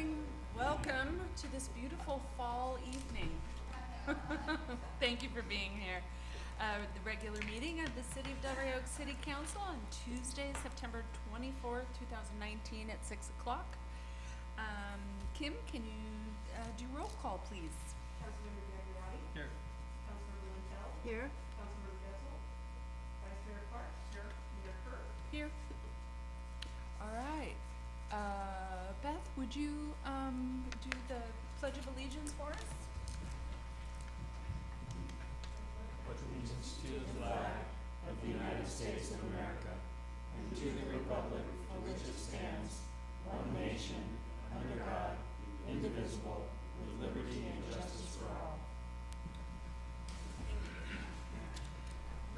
morning. Welcome to this beautiful fall evening. Thank you for being here. The regular meeting of the City of Delray Oaks City Council on Tuesday, September 24th, 2019 at 6 o'clock. Kim, can you do roll call, please? Councilmember Gagliardi. Here. Councilmember Lintel. Here. Councilmember Getzel. Vice Mayor Clark. Here. Mayor Kerr. Here. All right. Beth, would you do the Pledge of Allegiance for us? Pledge allegiance to the flag of the United States of America and to the republic for which it stands, one nation, under God, indivisible, with liberty and justice for all.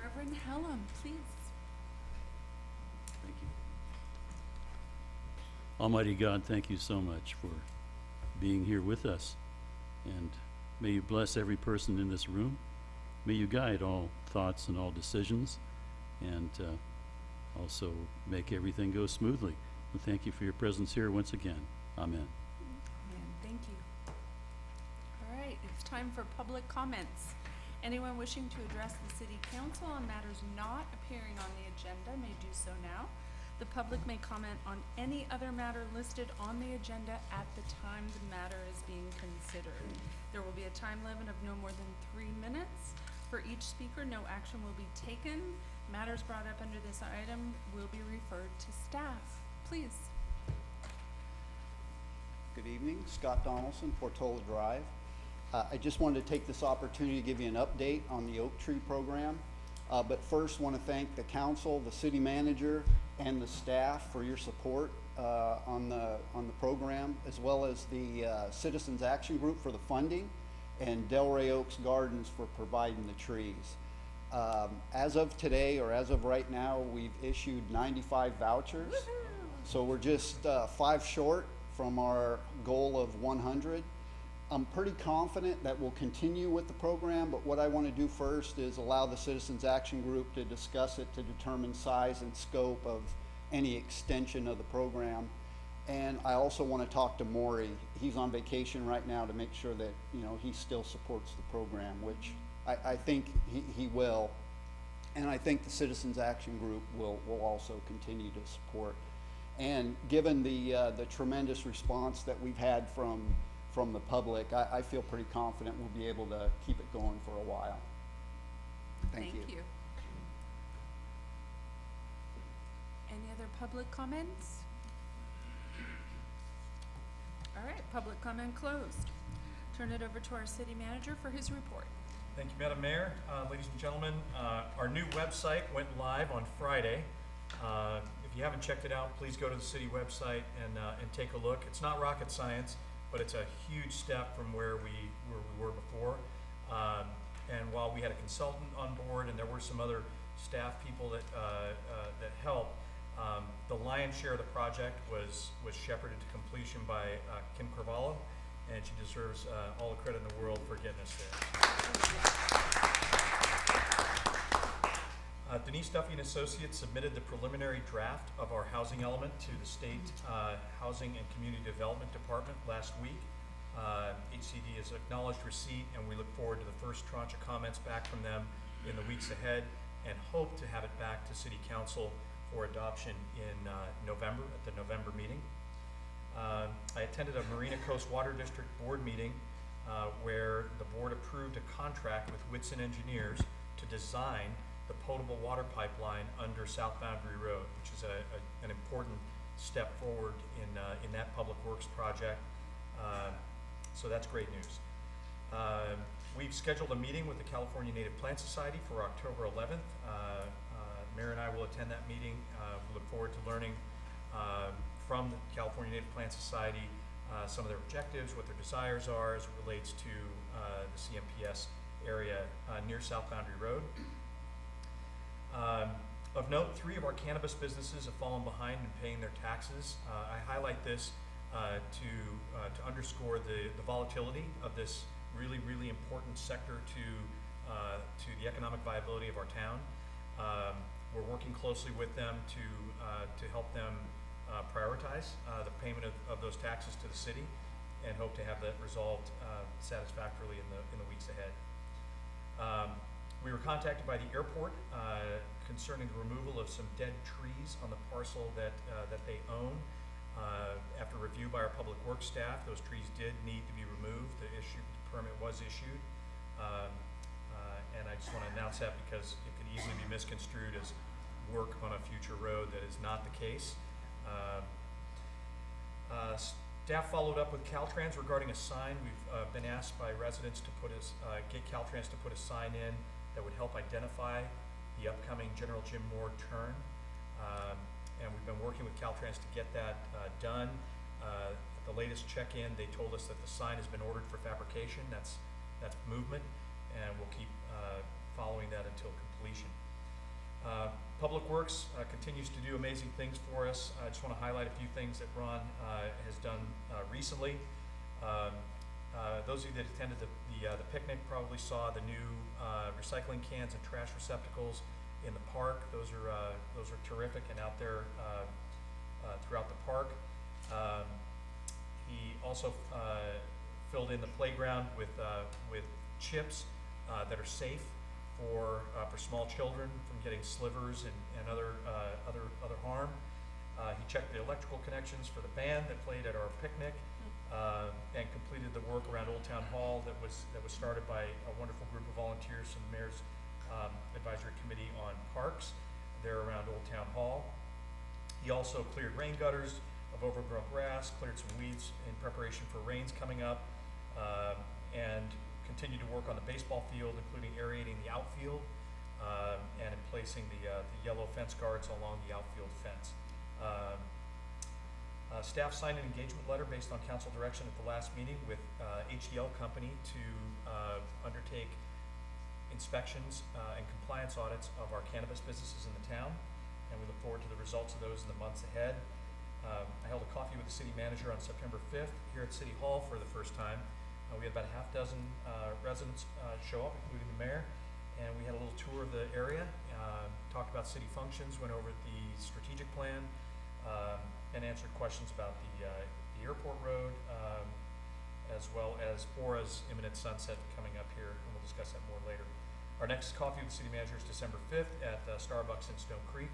Reverend Hallam, please. Thank you. Almighty God, thank you so much for being here with us. And may you bless every person in this room. May you guide all thoughts and all decisions, and also make everything go smoothly. And thank you for your presence here once again. Amen. Amen. Thank you. All right, it's time for public comments. Anyone wishing to address the City Council on matters not appearing on the agenda may do so now. The public may comment on any other matter listed on the agenda at the time the matter is being considered. There will be a time limit of no more than 3 minutes. For each speaker, no action will be taken. Matters brought up under this item will be referred to staff. Please. Good evening, Scott Donaldson, Portola Drive. I just wanted to take this opportunity to give you an update on the Oak Tree program. But first, want to thank the council, the city manager, and the staff for your support on the program, as well as the Citizens Action Group for the funding, and Delray Oaks Gardens for providing the trees. As of today, or as of right now, we've issued 95 vouchers. Woohoo! So we're just 5 short from our goal of 100. I'm pretty confident that we'll continue with the program, but what I want to do first is allow the Citizens Action Group to discuss it to determine size and scope of any extension of the program. And I also want to talk to Maury. He's on vacation right now, to make sure that, you know, he still supports the program, which I think he will. And I think the Citizens Action Group will also continue to support. And given the tremendous response that we've had from the public, I feel pretty confident we'll be able to keep it going for a while. Thank you. Any other public comments? All right, public comment closed. Turn it over to our city manager for his report. Thank you, Madam Mayor. Ladies and gentlemen, our new website went live on Friday. If you haven't checked it out, please go to the city website and take a look. It's not rocket science, but it's a huge step from where we were before. And while we had a consultant on board and there were some other staff people that helped, the lion's share of the project was shepherded to completion by Kim Carvalho, and she deserves all the credit in the world for getting us there. Denise Duffy and Associates submitted the preliminary draft of our housing element to the State Housing and Community Development Department last week. HCD has acknowledged receipt, and we look forward to the first tranche of comments back from them in the weeks ahead, and hope to have it back to City Council for adoption in November, at the November meeting. I attended a Marina Coast Water District board meeting where the board approved a contract with Whitson Engineers to design the potable water pipeline under South Boundary Road, which is an important step forward in that public works project. So that's great news. We've scheduled a meeting with the California Native Plant Society for October 11th. Mayor and I will attend that meeting. We look forward to learning from the California Native Plant Society some of their objectives, what their desires are as it relates to the CNPS area near South Boundary Road. Of note, 3 of our cannabis businesses have fallen behind in paying their taxes. I highlight this to underscore the volatility of this really important sector to the economic viability of our town. We're working closely with them to help them prioritize the payment of those taxes to the city, and hope to have that resolved satisfactorily in the weeks ahead. We were contacted by the airport concerning the removal of some dead trees on the parcel that they own. After review by our public works staff, those trees did need to be removed. The permit was issued. And I just want to announce that because it could easily be misconstrued as work on a future road. That is not the case. Staff followed up with Caltrans regarding a sign. We've been asked by residents to get Caltrans to put a sign in that would help identify the upcoming General Jim Moore turn. And we've been working with Caltrans to get that done. At the latest check-in, they told us that the sign has been ordered for fabrication. That's movement, and we'll keep following that until completion. Public Works continues to do amazing things for us. I just want to highlight a few things that Ron has done recently. Those of you that attended the picnic probably saw the new recycling cans and trash receptacles in the park. Those are terrific and out there throughout the park. He also filled in the playground with chips that are safe for small children from getting slivers and other harm. He checked the electrical connections for the band that played at our picnic, and completed the work around Old Town Hall that was started by a wonderful group of volunteers from the Mayor's Advisory Committee on Parks there around Old Town Hall. He also cleared rain gutters of overgrown grass, cleared some weeds in preparation for rains coming up, and continued to work on the baseball field, including aerating the outfield and in placing the yellow fence guards along the outfield fence. Staff signed an engagement letter based on council direction at the last meeting with HDL Company to undertake inspections and compliance audits of our cannabis businesses in the town, and we look forward to the results of those in the months ahead. I held a coffee with the city manager on September 5th here at City Hall for the first time. We had about a half dozen residents show up, including the mayor, and we had a little tour of the area, talked about city functions, went over the strategic plan, and answered questions about the airport road, as well as Bora's imminent sunset coming up here, and we'll discuss that more later. Our next coffee with the city manager is December 5th at Starbucks in Stone Creek.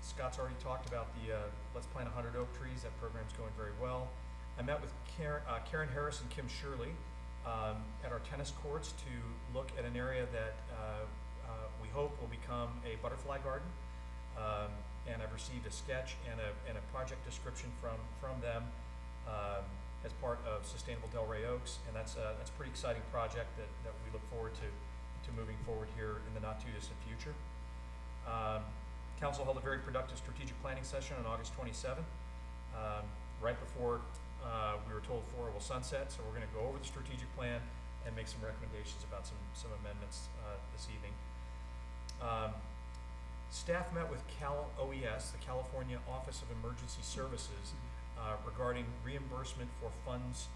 Scott's already talked about the Let's Plant 100 Oak Trees. That program's going very well. I met with Karen Harris and Kim Shirley at our tennis courts to look at an area that we hope will become a butterfly garden. And I've received a sketch and a project description from them as part of Sustainable Delray Oaks, and that's a pretty exciting project that we look forward to moving forward here in the not too distant future. Council held a very productive strategic planning session on August 27th, right before we were told Fora will sunset, so we're going to go over the strategic plan and make some recommendations about some amendments this evening. Staff met with Cal OES, the California Office of Emergency Services, regarding reimbursement for funds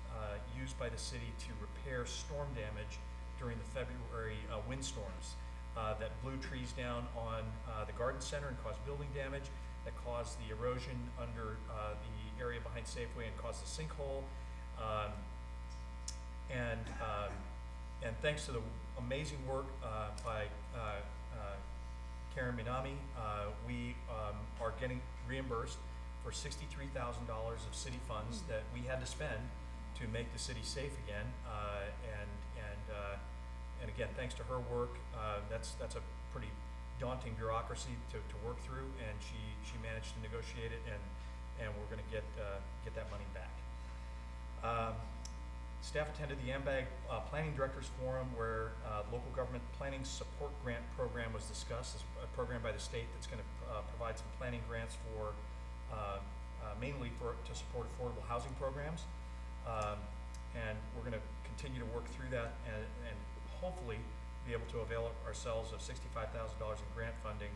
used by the city to repair storm damage during the February windstorms that blew trees down on the garden center and caused building damage, that caused the erosion under the area behind Safeway and caused the sinkhole. And thanks to the amazing work by Karen Minami, we are getting reimbursed for $63,000 of city funds that we had to spend to make the city safe again. And again, thanks to her work, that's a pretty daunting bureaucracy to work through, and she managed to negotiate it, and we're going to get that money back. Staff attended the AMBAG Planning Directors Forum, where local government planning support grant program was discussed. It's a program by the state that's going to provide some planning grants for mainly to support affordable housing programs, and we're going to continue to work through that and hopefully be able to avail ourselves of $65,000 in grant funding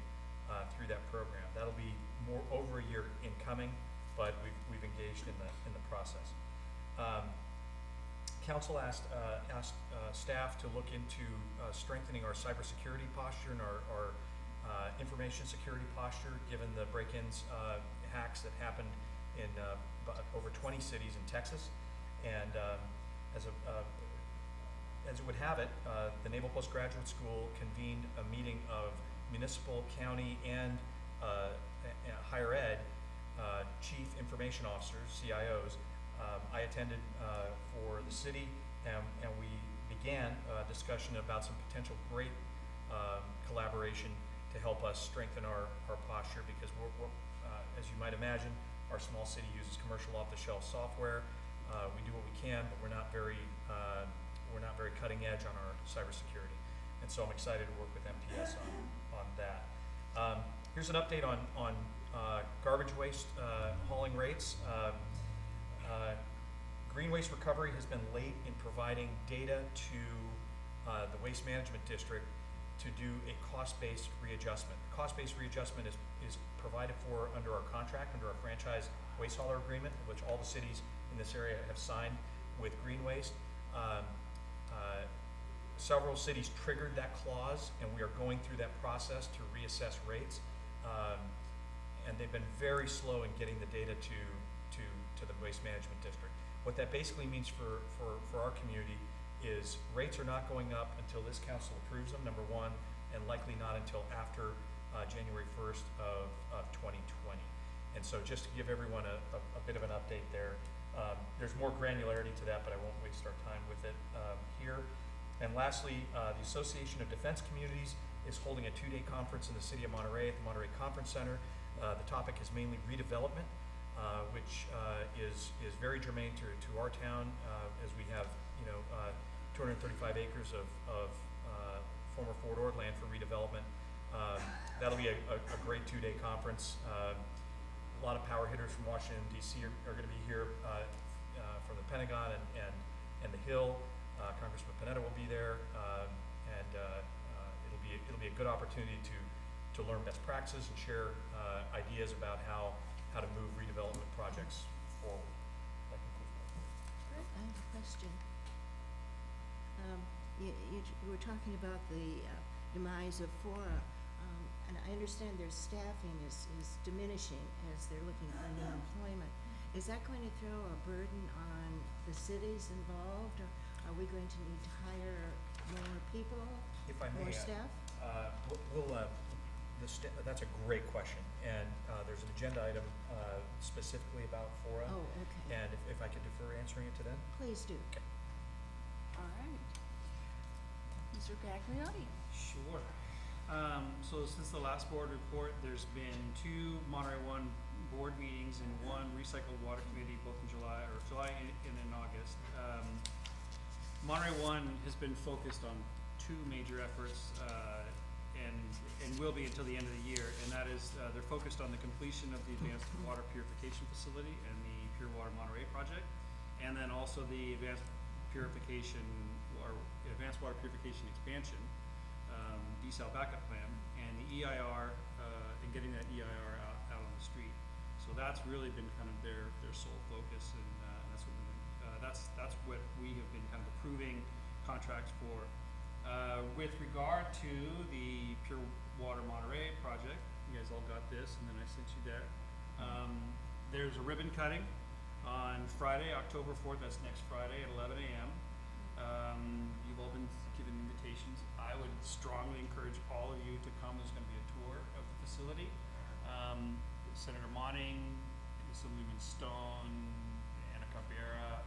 through that program. That'll be more over a year in coming, but we've engaged in the process. Council asked staff to look into strengthening our cybersecurity posture and our information security posture, given the break-ins, hacks that happened in over 20 cities in Texas. And as it would have it, the Naval Postgraduate School convened a meeting of municipal, county, and higher ed chief information officers, CIOs. I attended for the city, and we began a discussion about some potential great collaboration to help us strengthen our posture, because we're as you might imagine, our small city uses commercial off-the-shelf software. We do what we can, but we're not very cutting edge on our cybersecurity. And so I'm excited to work with MTS on that. Here's an update on garbage waste hauling rates. Green Waste Recovery has been late in providing data to the Waste Management District to do a cost-based readjustment. Cost-based readjustment is provided for under our contract, under our franchise waste hauler agreement, which all the cities in this area have signed with Green Waste. Several cities triggered that clause, and we are going through that process to reassess rates. And they've been very slow in getting the data to the Waste Management District. What that basically means for our community is rates are not going up until this council approves them, number one, and likely not until after January 1st of 2020. And so just to give everyone a bit of an update there, there's more granularity to that, but I won't waste our time with it here. And lastly, the Association of Defense Communities is holding a 2-day conference in the city of Monterey at the Monterey Conference Center. The topic is mainly redevelopment, which is very germane to our town, as we have 235 acres of former Fort Ord land for redevelopment. That'll be a great 2-day conference. A lot of power hitters from Washington D.C. are going to be here from the Pentagon and the Hill. Congressman Panetta will be there, and it'll be a good opportunity to learn best practices and share ideas about how to move redevelopment projects forward. That concludes my report. I have a question. You were talking about the demise of Fora, and I understand their staffing is diminishing as they're looking for new employment. Is that going to throw a burden on the cities involved, or are we going to need to hire more people, If I may, more staff? that's a great question, and there's an agenda item specifically about Fora. Oh, okay. And if I could defer answering it to them? Please do. All right. Mr. Gagliotti? Sure. So since the last board report, there's been 2 Monterey One board meetings and 1 recycled water committee, both in July and in August. Monterey One has been focused on 2 major efforts, and will be until the end of the year, and that is they're focused on the completion of the advanced water purification facility and the Pure Water Monterey project, and then also the advanced water purification expansion, desal backup plan, and the EIR, and getting that EIR out on the street. So that's really been kind of their sole focus, and that's what we have been kind of approving contracts for. With regard to the Pure Water Monterey project, you guys all got this, and then I sent you that. There's a ribbon cutting on Friday, October 4th. That's next Friday at 11 a.m. You've all been given invitations. I would strongly encourage all of you to come. There's going to be a tour of the facility. Senator Monning, Assemblyman Stone, Ana Caballero,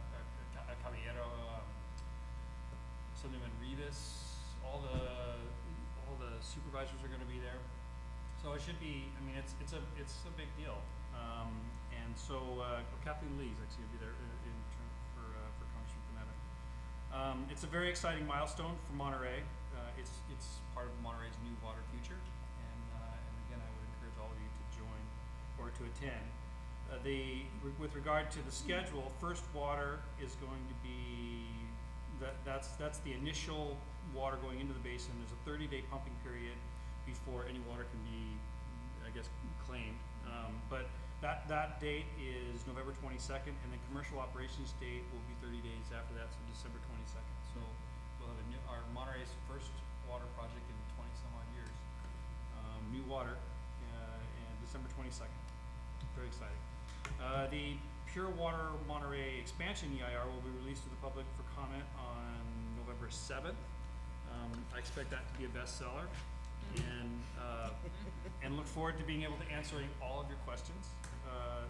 Assemblyman Rivas, all the supervisors are going to be there. So it should be. I mean, it's a big deal. And so Kathleen Lee is actually going to be there for Congressman Panetta. It's a very exciting milestone for Monterey. It's part of Monterey's new water future, and again, I would encourage all of you to join or to attend. With regard to the schedule, first water is going to be that's the initial water going into the basin. There's a 30-day pumping period before any water can be, I guess, claimed. But that date is November 22nd, and the commercial operations date will be 30 days after that, so December 22nd. So we'll have our Monterey's first water project in 20 some odd years. new water, and December 22nd. Very exciting. The Pure Water Monterey expansion EIR will be released to the public for comment on November 7th. I expect that to be a bestseller, and look forward to being able to answering all of your questions.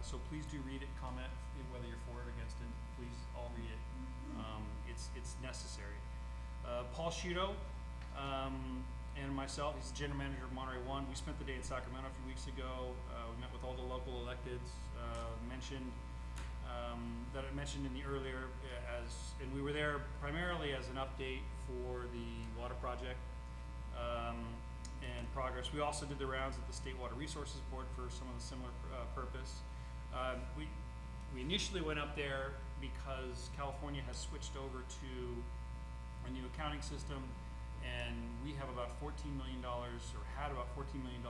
So please do read it, comment, whether you're for it or against it. Please all read it. It's necessary. Paul Shudo and myself, he's the general manager of Monterey One. We spent the day in Sacramento a few weeks ago. We met with all the local electeds. That I mentioned in the earlier, and we were there primarily as an update for the water project and progress. We also did the rounds at the State Water Resources Board for some of the similar purpose. We initially went up there because California has switched over to a new accounting system, and we have about $14 million, or had about $14 million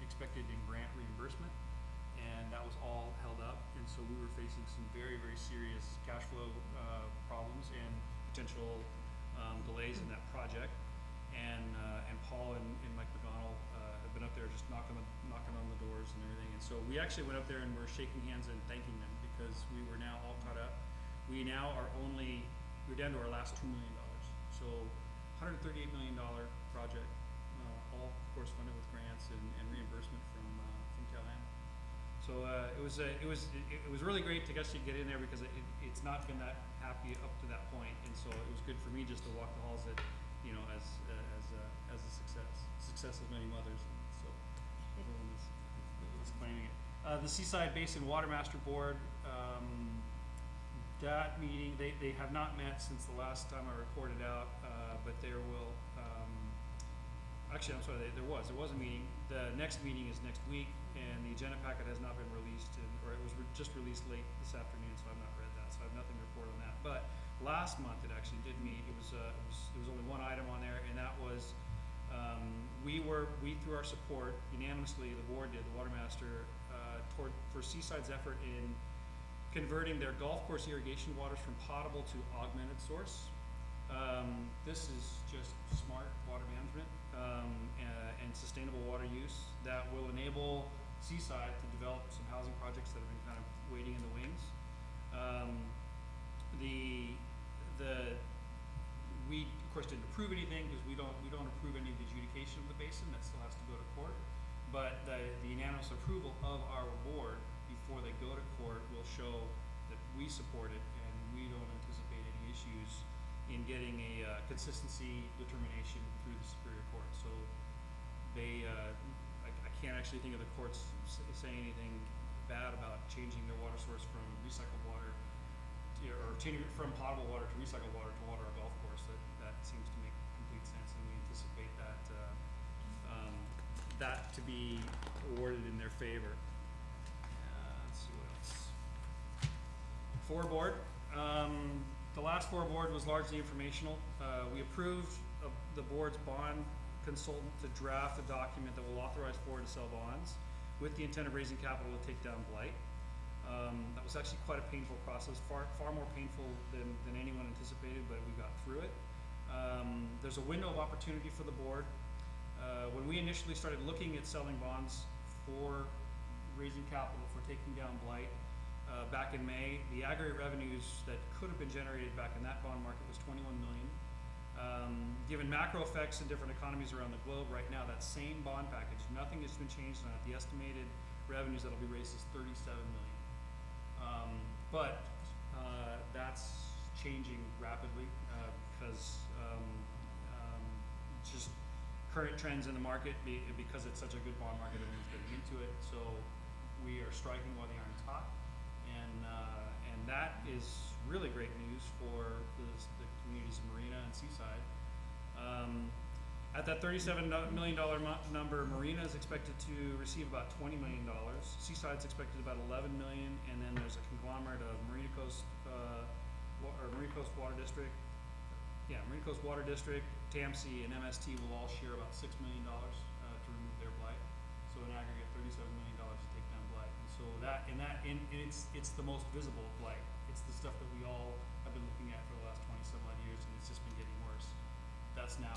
expected in grant reimbursement, and that was all held up, and so we were facing some very, very serious cash flow problems and potential delays in that project. And Paul and Mike McDonald have been up there just knocking on the doors and everything. And so we actually went up there and were shaking hands and thanking them because we were now all caught up. We're down to our last $2 million. So $138 million project, all of course funded with grants and reimbursement from CalAm. So it was really great to actually get in there because it's not been that happy up to that point, and so it was good for me just to walk the halls as a success of many mothers. So everyone was claiming it. The Seaside Basin Water Master Board, that meeting, they have not met since the last time I reported out, but there will, actually I'm sorry, there was a meeting. The next meeting is next week, and the agenda packet has not been released, or it was just released late this afternoon, so I've not read that, so I have nothing to report on that. But last month it actually did meet. It was only one item on there, and that was we through our support unanimously, the board did, the water master, for Seaside's effort in converting their golf course irrigation waters from potable to augmented source. This is just smart water management and sustainable water use that will enable Seaside to develop some housing projects that have been kind of waiting in the wings. We of course didn't approve anything because we don't approve any of the adjudication of the basin. That still has to go to court. But the unanimous approval of our board before they go to court will show that we support it, and we don't anticipate any issues in getting a consistency determination through the Superior Court. So they, I can't actually think of the courts saying anything bad about changing their water source from recycled water, or changing it from potable water to recycled water to water a golf course. That seems to make complete sense, and we anticipate that that to be awarded in their favor. Let's see what else. FOR board. The last FOR board was largely informational. We approved the board's bond consultant to draft a document that will authorize FOR to sell bonds with the intent of raising capital to take down blight. That was actually quite a painful process, far more painful than anyone anticipated, but we got through it. There's a window of opportunity for the board. When we initially started looking at selling bonds for raising capital for taking down blight back in May, the aggregate revenues that could have been generated back in that bond market was $21 million. Given macro effects in different economies around the globe right now, that same bond package, nothing has been changed on it. The estimated revenues that will be raised is $37 million. But that's changing rapidly because just current trends in the market, because it's such a good bond market, everyone's getting into it. So we are striking while the iron's hot, and that is really great news for the communities of Marina and Seaside. At that $37 million number, Marina is expected to receive about $20 million. Seaside's expected about $11 million, and then there's a conglomerate of Marina Coast Water District. Yeah, Marina Coast Water District, TAMC, and MST will all share about $6 million to remove their blight. So in aggregate, $37 million to take down blight. And so it's the most visible blight. It's the stuff that we all have been looking at for the last 20 some odd years, and it's just been getting worse. That's now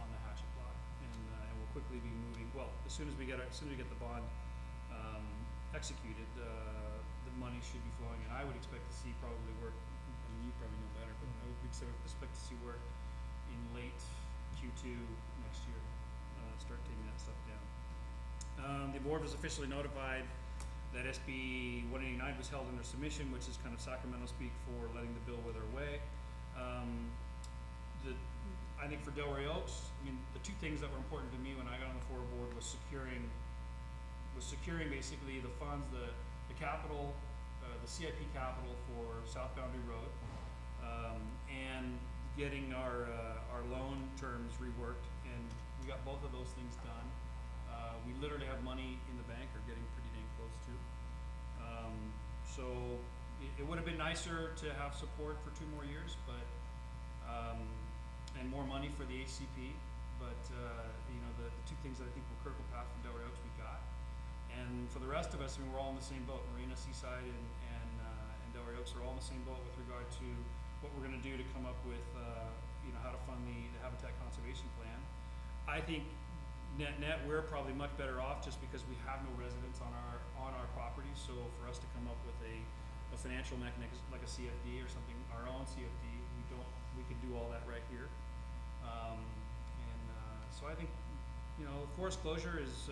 on the hatchet block, and we'll quickly probably be moving, well, as soon as we get the bond, executed, the money should be flowing, and I would expect to see probably work, I mean, you probably know better, but I would expect to see work in late Q2 next year, start taking that stuff down. The board was officially notified that SB 189 was held under submission, which is kind of Sacramento speak for letting the bill wither away. I think for Delray Oaks, I mean, the two things that were important to me when I got on the forward board was securing basically the funds, the capital, the CIP capital for South Boundary Road, and getting our loan terms reworked, and we got both of those things done. We literally have money in the bank, or getting pretty dang close to. So it would have been nicer to have support for 2 more years, but and more money for the HCP. But you know, the two things that I think were critical path from Delray Oaks we got, and for the rest of us, I mean, we're all in the same boat. Marina, Seaside, and Delray Oaks are all in the same boat with regard to what we're going to do to come up with you know, how to fund the Habitat Conservation Plan. I think net we're probably much better off just because we have no residents on our property. So for us to come up with a financial mechanism like a CFD or something, our own CFD, we can do all that right here. So I think, you know, forest closure is,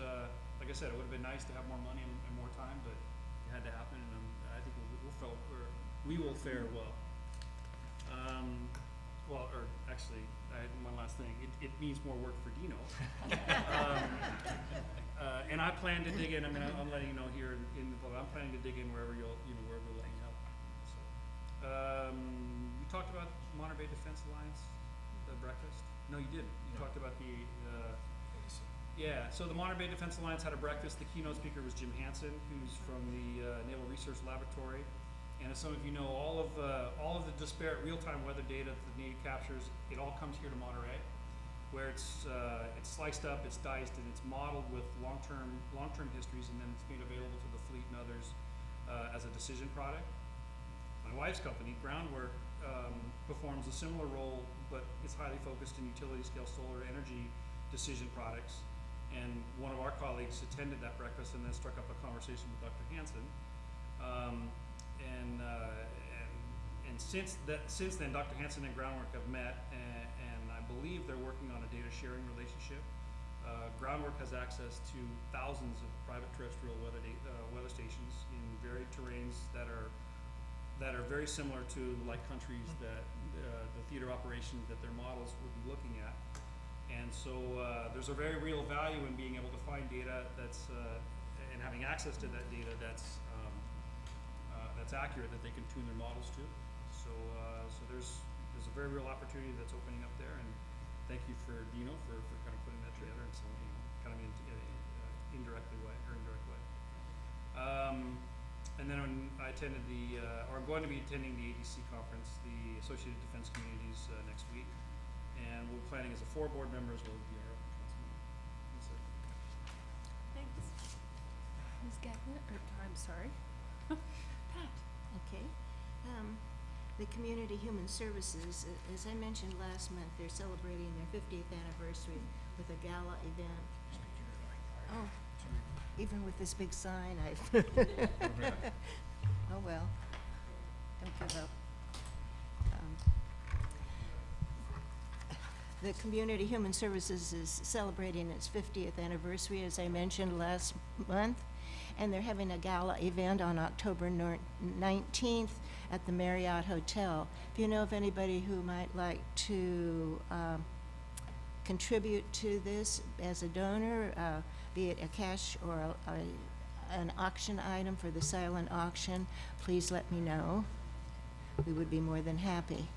like I said, it would have been nice to have more money and more time, but it had to happen, and I think we will fare well. Well, or actually, I had one last thing. It means more work for Dino. And I plan to dig in. I mean, I'm letting you know here in the public. I'm planning to dig in wherever wherever you'll let me help. So, you talked about Monterey Bay Defense Alliance, the breakfast. No, you didn't. You talked about the. Yeah. So the Monterey Bay Defense Alliance had a breakfast. The keynote speaker was Jim Hansen, who's from the Naval Research Laboratory. And as some of you know, all of the disparate real-time weather data that the Navy captures, it all comes here to Monterey, where it's sliced up, it's diced, and it's modeled with long-term histories, and then it's made available to the fleet and others as a decision product. My wife's company, Groundwork, performs a similar role, but it's highly focused in utility-scale solar energy decision products. And one of our colleagues attended that breakfast and then struck up a conversation with Dr. Hansen. And since then, Dr. Hansen and Groundwork have met, and I believe they're working on a data sharing relationship. Groundwork has access to thousands of private terrestrial weather stations in varied terrains that are very similar to like countries that the theater operations that their models would be looking at. And so there's a very real value in being able to find data that's and having access to that data that's accurate, that they can tune their models to. So there's a very real opportunity that's opening up there, and thank you for Dino for kind of putting that together in some kind of indirect way. And then when I attended I'm going to be attending the ADC conference, the Associated Defense Communities next week, and we're planning as a 4 board members will be our open council member. That's it. Thanks. Ms. Gagnon, I'm sorry. Pat. Okay. The Community Human Services, as I mentioned last month, they're celebrating their 50th anniversary with a gala event. Oh, even with this big sign, oh well, don't give up. The Community Human Services is celebrating its 50th anniversary, as I mentioned last month, and they're having a gala event on October 19th at the Marriott Hotel. If you know of anybody who might like to contribute to this as a donor, be it a cash or an auction item for the silent auction, please let me know. We would be more than happy.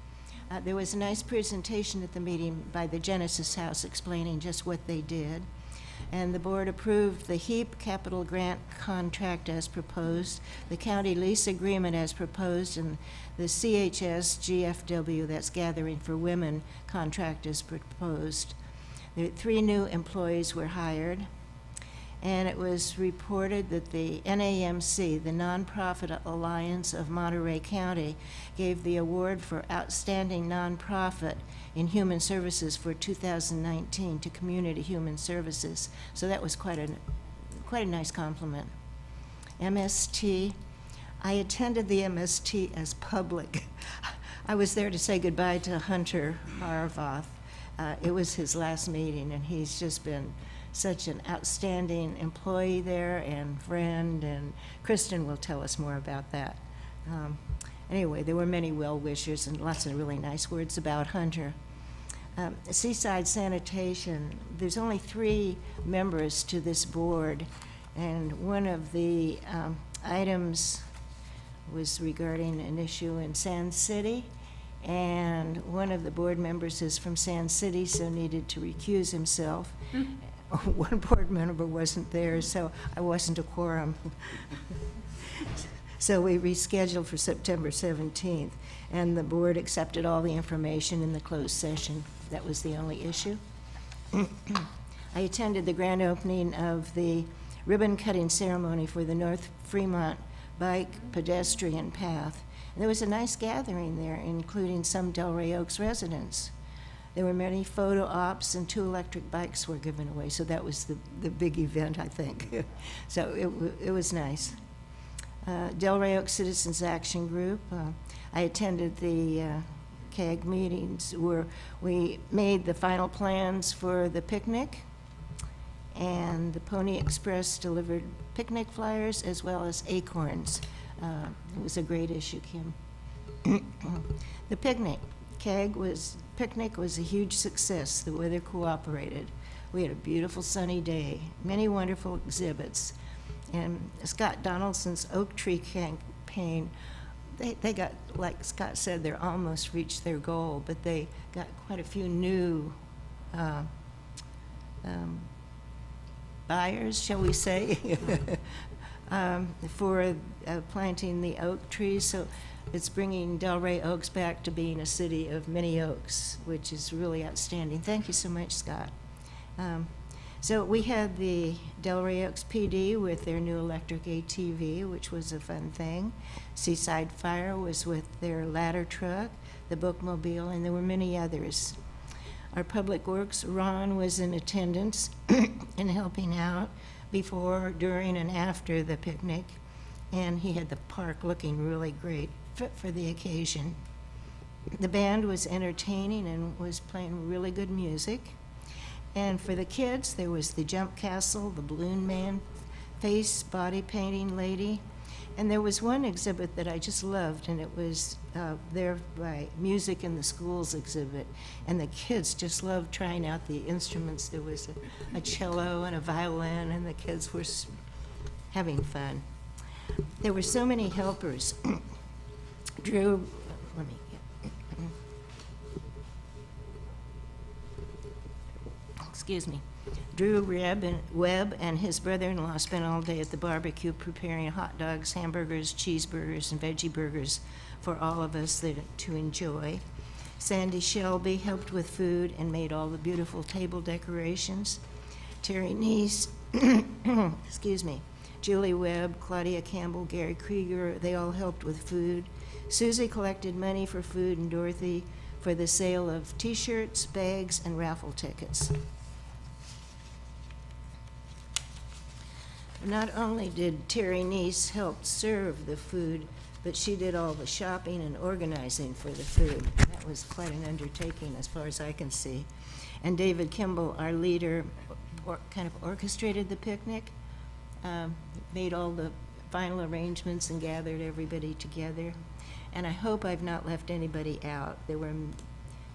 There was a nice presentation at the meeting by the Genesis House explaining just what they did. And the board approved the HEAP capital grant contract as proposed, the county lease agreement as proposed, and the CHS GFW, that's Gathering for Women, contract as proposed. 3 new employees were hired. and it was reported that the NAMC, the Nonprofit Alliance of Monterey County, gave the award for Outstanding Nonprofit in Human Services for 2019 to Community Human Services. So that was quite a nice compliment. MST, I attended the MST as public. I was there to say goodbye to Hunter Harvath. It was his last meeting, and he's just been such an outstanding employee there and friend, and Kristen will tell us more about that. Anyway, there were many well-wishers and lots of really nice words about Hunter. Seaside Sanitation, there's only 3 members to this board, and one of the items was regarding an issue in Sand City, and one of the board members is from Sand City, so needed to recuse himself. One board member wasn't there, so I wasn't a quorum. So we rescheduled for September 17th, and the board accepted all the information in the closed session. That was the only issue. I attended the grand opening of the ribbon-cutting ceremony for the North Fremont Bike Pedestrian Path. And there was a nice gathering there, including some Delray Oaks residents. There were many photo ops, and 2 electric bikes were given away, so that was the big event, I think. So it was nice. Delray Oaks Citizens Action Group, I attended the CAG meetings where we made the final plans for the picnic, and the Pony Express delivered picnic flyers as well as acorns. It was a great issue, Kim. The picnic was a huge success. The weather cooperated. We had a beautiful sunny day, many wonderful exhibits. And Scott Donaldson's Oak Tree campaign, they got, like Scott said, they're almost reached their goal, but they got quite a few new buyers, shall we say, for planting the oak trees. So it's bringing Delray Oaks back to being a city of many oaks, which is really outstanding. Thank you so much, Scott. So we had the Delray Oaks PD with their new electric ATV, which was a fun thing. Seaside Fire was with their ladder truck, the bookmobile, and there were many others. Our Public Works, Ron was in attendance and helping out before, during, and after the picnic, and he had the park looking really great, fit for the occasion. The band was entertaining and was playing really good music. And for the kids, there was the Jump Castle, the Balloon Man, face body painting lady. And there was one exhibit that I just loved, and it was there by Music in the Schools exhibit. And the kids just loved trying out the instruments. There was a cello and a violin, and the kids were having fun. There were so many helpers. Drew, let me get, excuse me. Drew Webb and his brother-in-law spent all day at the barbecue preparing hot dogs, hamburgers, cheeseburgers, and veggie burgers for all of us to enjoy. Sandy Shelby helped with food and made all the beautiful table decorations. Terry Neese, excuse me, Julie Webb, Claudia Campbell, Gary Krieger, they all helped with food. Susie collected money for food, and Dorothy for the sale of T-shirts, bags, and raffle tickets. Not only did Terry Neese help serve the food, but she did all the shopping and organizing for the food. That was quite an undertaking as far as I can see. And David Kimball, our leader, kind of orchestrated the picnic, made all the final arrangements and gathered everybody together. And I hope I've not left anybody out. There were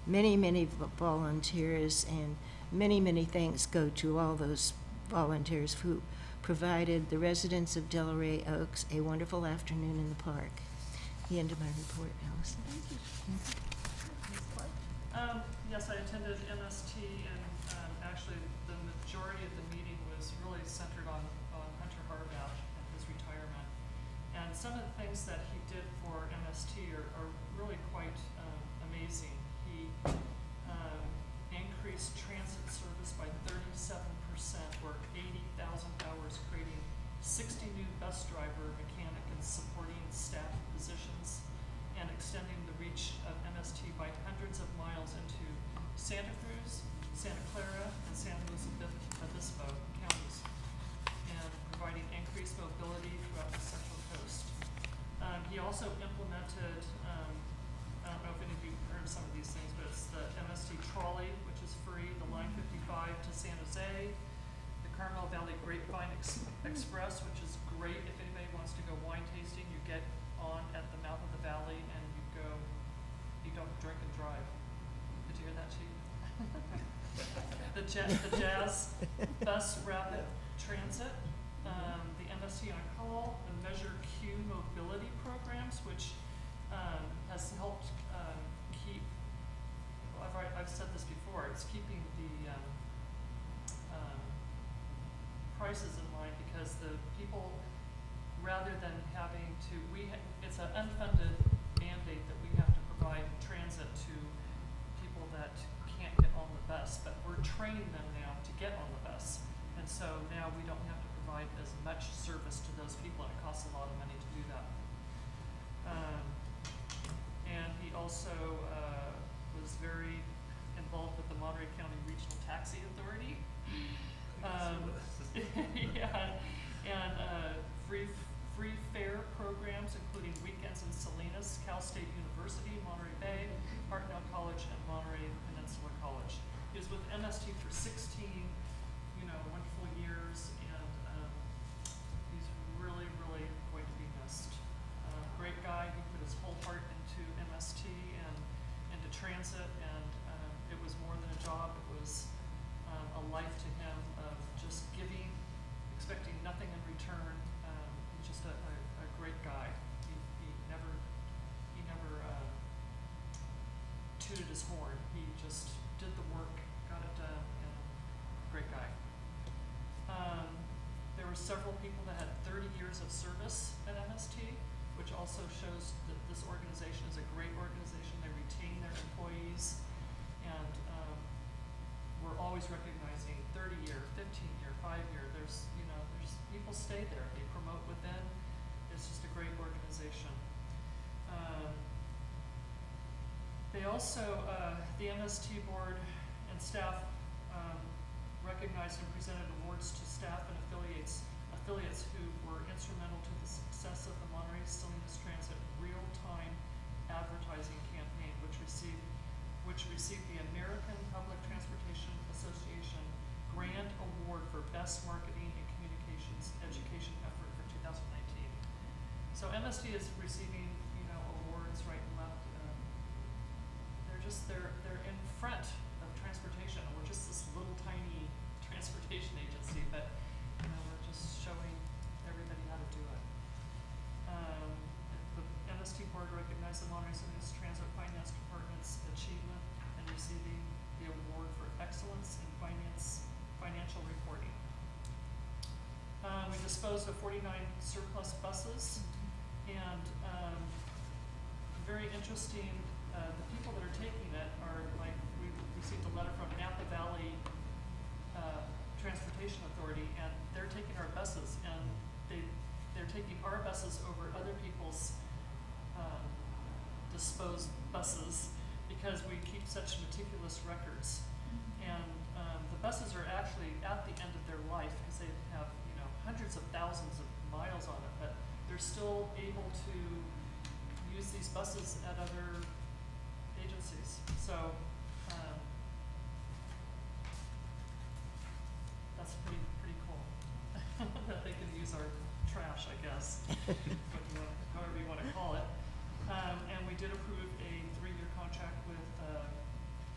many, many volunteers, and many, many thanks go to all those volunteers who provided the residents of Delray Oaks a wonderful afternoon in the park. The end of my report, Allison. Yes, I attended MST, and actually the majority of the meeting was really centered on Hunter Harvath and his retirement. And some of the things that he did for MST are really quite amazing. He increased transit service by 37%, or 80,000 hours expanding the reach of MST by hundreds of miles into Santa Cruz, Santa Clara, and San Luis Obispo counties, and providing increased mobility throughout the Central Coast. He also implemented, I don't know if any of you heard of some of these things, but it's the MST trolley, which is free, the Line 55 to San Jose, the Carmel Valley Grapevine Express, which is great if anybody wants to go wine tasting. You get on at the mouth of the valley and you don't drink and drive. Did you hear that, Chief? The Jazz Bus Rapid Transit, the MST On Call, the Measure Q mobility programs, which has helped keep, well, I've said this before, it's keeping the prices in line, because the people, rather than having to, it's an unfunded mandate that we have to provide transit to people that can't get on the bus, but we're training them now to get on the bus. And so now we don't have to provide as much service to those people, and it costs a lot of money to do that. And he also was very involved with the Monterey County Regional Taxi Authority. Yeah, and free fare programs, including weekends in Salinas, Cal State University, Monterey Bay, Hartnell College, and Monterey Peninsula College. He was with MST for 16, wonderful years, and he's really, really going to be missed. Great guy. He put his whole heart into MST and into transit, and it was more than a job. It was a life to him of just giving, expecting nothing in return. He's just a great guy. He never tooted his horn. He just did the work, got it done, and great guy. There were several people that had 30 years of service at MST, which also shows that this organization is a great organization. They retain their employees, and we're always recognizing 30-year, 15-year, 5-year. There's people stay there. They promote within. It's just a great organization. They also, the MST board and staff recognized and presented awards to staff and affiliates who were instrumental to the success of the Monterey Salinas Transit real-time advertising campaign, which received the American Public Transportation Association Grand Award for Best Marketing and Communications Education Effort for 2019. So MST is receiving, awards right and left. They're in front of transportation. We're just this little tiny transportation agency, but we're just showing everybody how to do it. The MST board recognized the Monterey Salinas Transit Finance Department's achievement in receiving the award for excellence in financial reporting. We disposed of 49 surplus buses, and very interesting. The people that are taking it are we received a letter from Napa Valley Transportation Authority, and they're taking our buses, and they're taking our buses over other people's disposed buses, because we keep such meticulous records. And the buses are actually at the end of their life, because they have hundreds of thousands of miles on it, but they're still able to use these buses at other agencies. So that's pretty cool that they can use our trash, I guess, however you want to call it. And we did approve a 3-year contract with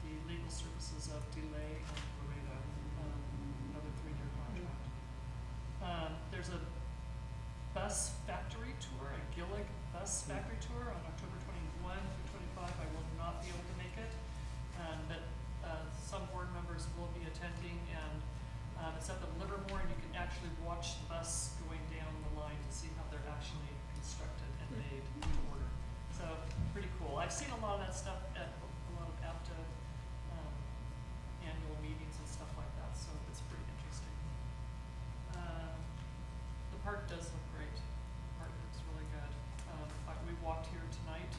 the legal services of DeLay and Laredo, another 3-year contract. There's a bus factory tour, a Gillig bus factory tour on October 21 through 25. I will not be able to make it, but some board members will be attending, and it's up at Livermore, and you can actually watch the bus going down the line to see how they're actually constructed and made to order. So pretty cool. I've seen a lot of that stuff at a lot of APTA annual meetings and stuff like that, so it's pretty interesting. The park does look great. The park looks really good. We walked here tonight.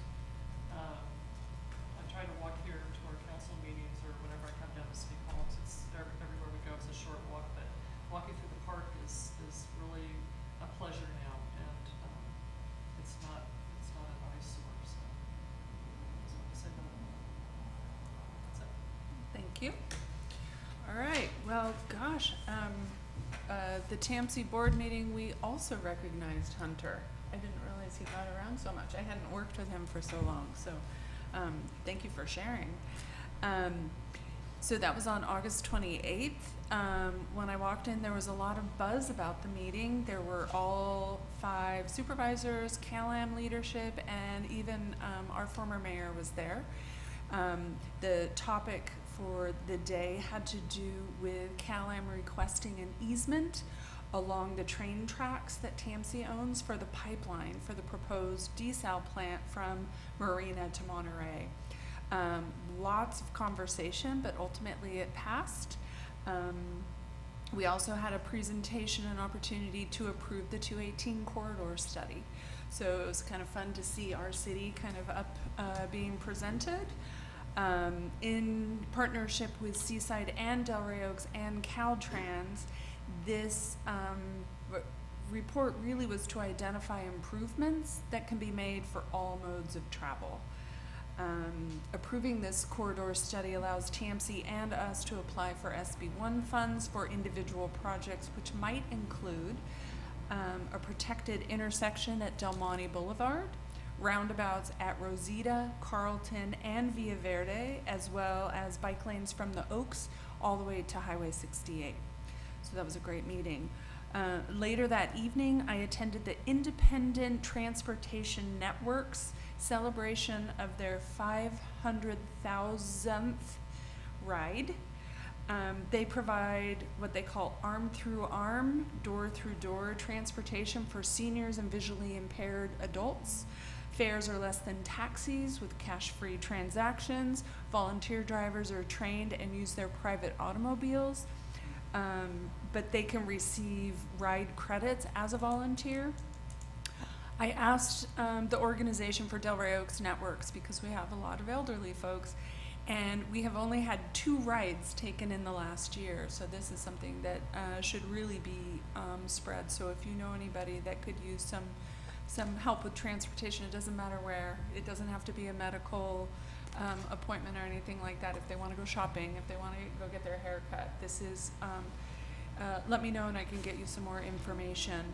gosh, the TAMC board meeting, we also recognized Hunter. I didn't realize he got around so much. I hadn't worked with him for so long, so, thank you for sharing. So that was on August 28th. When I walked in, there was a lot of buzz about the meeting. There were all 5 supervisors, CalAm leadership, and even our former mayor was there. The topic for the day had to do with CalAm requesting an easement along the train tracks that TAMC owns for the pipeline for the proposed desal plant from Marina to Monterey. Lots of conversation, but ultimately it passed. We also had a presentation and opportunity to approve the 218 corridor study. So it was kind of fun to see our city kind of up being presented. In partnership with Seaside and Delray Oaks and Caltrans, this report really was to identify improvements that can be made for all modes of travel. Approving this corridor study allows TAMC and us to apply for SB1 funds for individual projects, which might include a protected intersection at Del Monte Boulevard, roundabouts at Rosita, Carlton, and Villa Verde, as well as bike lanes from the Oaks all the way to Highway 68. So that was a great meeting. Later that evening, I attended the Independent Transportation Network's celebration of their 500,000th ride. They provide what they call arm-through-arm, door-through-door transportation for seniors and visually impaired adults. Fares are less than taxis with cash-free transactions. Volunteer drivers are trained and use their private automobiles, but they can receive ride credits as a volunteer. I asked the organization for Delray Oaks Networks, because we have a lot of elderly folks, and we have only had 2 rides taken in the last year, so this is something that should really be spread. So if you know anybody that could use some help with transportation, it doesn't matter where. It doesn't have to be a medical appointment or anything like that. If they want to go shopping, if they want to go get their hair cut, this is, let me know and I can get you some more information.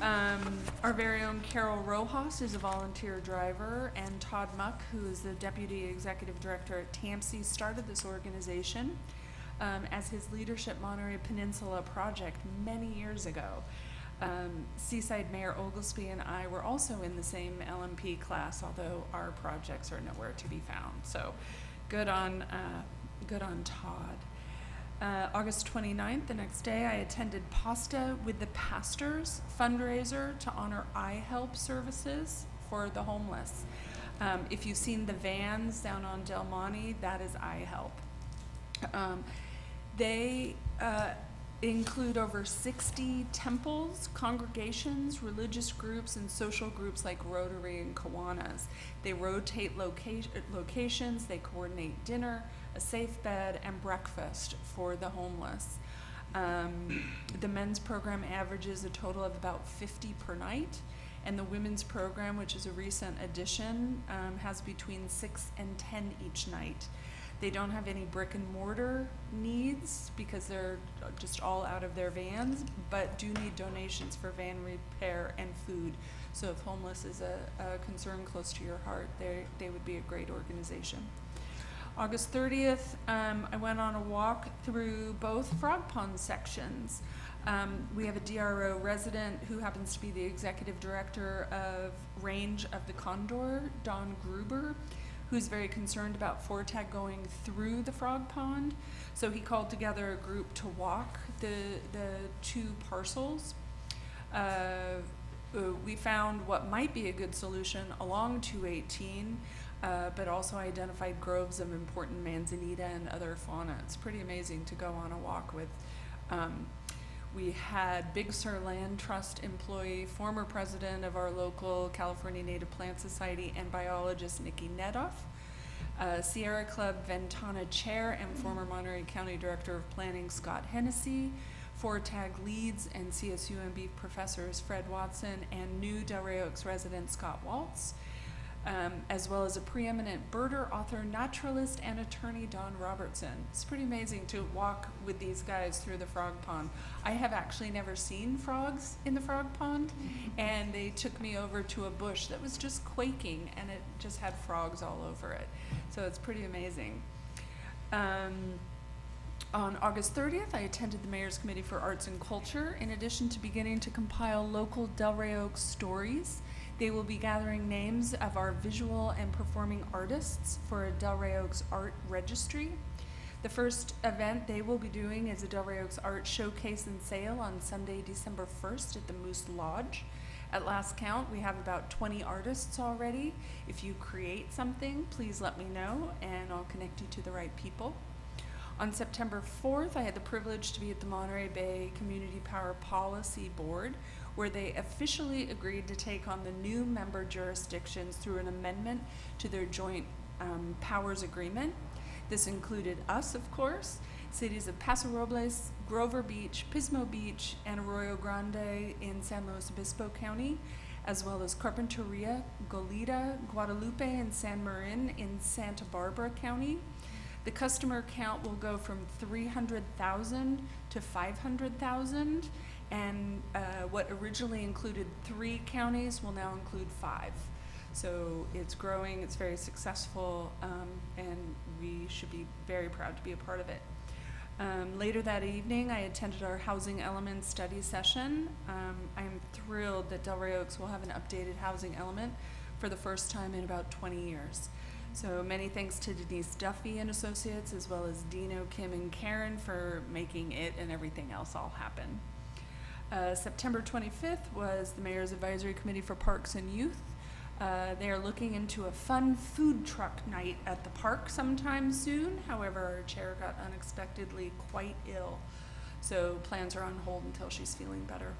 Our very own Carol Rojas is a volunteer driver, and Todd Muck, who is the Deputy Executive Director at TAMC, started this organization as his Leadership Monterey Peninsula project many years ago. Seaside Mayor Oglesby and I were also in the same LMP class, although our projects are nowhere to be found. So good on Todd. August 29th, the next day, I attended Pasta with the Pastors fundraiser to honor iHelp services for the homeless. If you've seen the vans down on Del Monte, that is iHelp. They include over 60 temples, congregations, religious groups, and social groups like Rotary and Kiwanis. They rotate locations, they coordinate dinner, a safe bed, and breakfast for the homeless. The men's program averages a total of about 50 per night, and the women's program, which is a recent addition, has between 6 and 10 each night. They don't have any brick and mortar needs because they're just all out of their vans, but do need donations for van repair and food. So if homeless is a concern close to your heart, they would be a great organization. August 30th, I went on a walk through both Frog Pond sections. We have a DRO resident who happens to be the executive director of Range of the Condor, Don Gruber, who's very concerned about FORTAG going through the Frog Pond. So he called together a group to walk the 2 parcels. We found what might be a good solution along 218, but also identified groves of important manzanita and other fauna. It's pretty amazing to go on a walk with. We had Big Sur Land Trust employee, former president of our local California Native Plant Society, and biologist Nikki Nedoff, Sierra Club Ventana chair and former Monterey County Director of Planning Scott Hennessy, FORTAG leads and CSUMB professors Fred Watson, and new Delray Oaks resident Scott Waltz. as well as a preeminent birder, author, naturalist, and attorney, Don Robertson. It's pretty amazing to walk with these guys through the frog pond. I have actually never seen frogs in the frog pond, and they took me over to a bush that was just quaking, and it just had frogs all over it. So it's pretty amazing. On August 30th, I attended the Mayor's Committee for Arts and Culture. In addition to beginning to compile local Delray Oaks stories, they will be gathering names of our visual and performing artists for a Delray Oaks art registry. The first event they will be doing is a Delray Oaks art showcase and sale on Sunday, December 1st at the Moose Lodge. At last count, we have about 20 artists already. If you create something, please let me know and I'll connect you to the right people. On September 4th, I had the privilege to be at the Monterey Bay Community Power Policy Board, where they officially agreed to take on the new member jurisdictions through an amendment to their joint powers agreement. This included us, of course, cities of Paso Robles, Grover Beach, Pismo Beach, and Arroyo Grande in San Luis Obispo County, as well as Carpinteria, Goleta, Guadalupe, and San Marin in Santa Barbara County. The customer count will go from 300,000 to 500,000, and what originally included 3 counties will now include 5. So it's growing, it's very successful, and we should be very proud to be a part of it. Later that evening, I attended our Housing Element study session. I'm thrilled that Delray Oaks will have an updated housing element for the first time in about 20 years. So many thanks to Denise Duffy and Associates, as well as Dino, Kim, and Karen for making it and everything else all happen. September 25th was the Mayor's Advisory Committee for Parks and Youth. They are looking into a fun food truck night at the park sometime soon. However, our chair got unexpectedly quite ill, so plans are on hold until she's feeling better.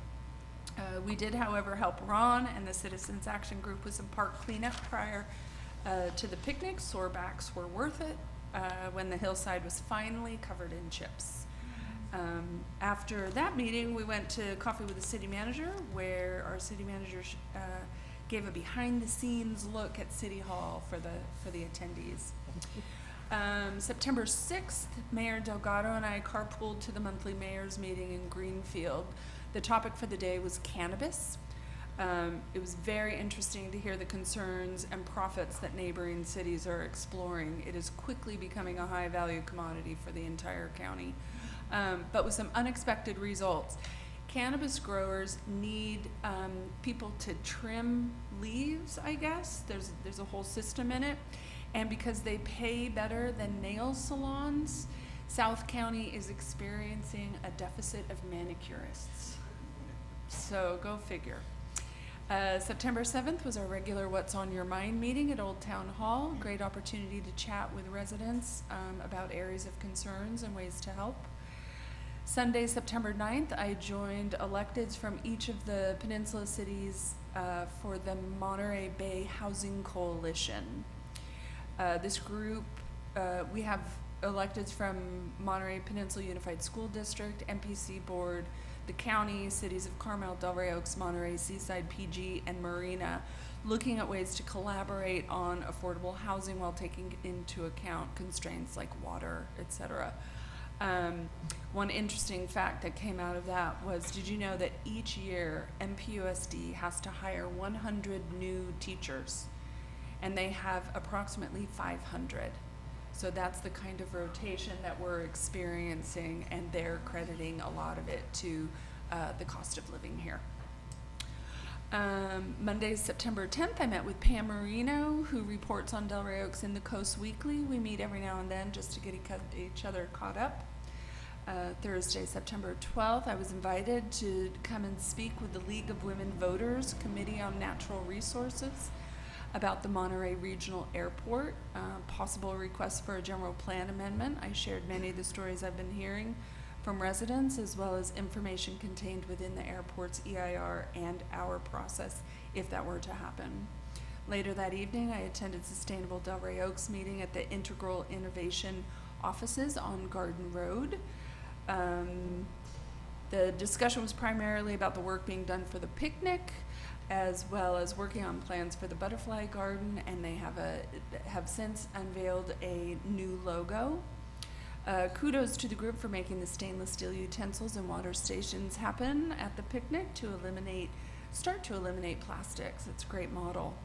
We did, however, help Ron and the Citizens Action Group with some park cleanup prior to the picnic. Sore backs were worth it when the hillside was finally covered in chips. After that meeting, we went to coffee with the city manager, where our city manager gave a behind-the-scenes look at City Hall for the attendees. September 6th, Mayor Delgado and I carpooled to the monthly mayor's meeting in Greenfield. The topic for the day was cannabis. It was very interesting to hear the concerns and profits that neighboring cities are exploring. It is quickly becoming a high-value commodity for the entire county, but with some unexpected results. Cannabis growers need people to trim leaves, I guess. There's a whole system in it. And because they pay better than nail salons, South County is experiencing a deficit of manicurists. So go figure. September 7th was our regular What's on Your Mind meeting at Old Town Hall. Great opportunity to chat with residents about areas of concerns and ways to help. Sunday, September 9th, I joined electeds from each of the peninsula cities for the Monterey Bay Housing Coalition. This group, we have electeds from Monterey Peninsula Unified School District, MPC Board, the county, cities of Carmel, Delray Oaks, Monterey, Seaside, PG, and Marina, looking at ways to collaborate on affordable housing while taking into account constraints like water, etc. One interesting fact that came out of that was, did you know that each year MPUSD has to hire 100 new teachers, and they have approximately 500. So that's the kind of rotation that we're experiencing, and they're crediting a lot of it to the cost of living here. Monday, September 10th, I met with Pam Marino, who reports on Delray Oaks in the Coast Weekly. We meet every now and then just to get each other caught up. Thursday, September 12th, I was invited to come and speak with the League of Women Voters Committee on Natural Resources about the Monterey Regional Airport, possible requests for a general plan amendment. I shared many of the stories I've been hearing from residents, as well as information contained within the airport's EIR and our process, if that were to happen. Later that evening, I attended Sustainable Delray Oaks meeting at the Integral Innovation offices on Garden Road. The discussion was primarily about the work being done for the picnic. as well as working on plans for the butterfly garden, and they have since unveiled a new logo. Kudos to the group for making the stainless steel utensils and water stations happen at the picnic to start to eliminate plastics. It's a great model.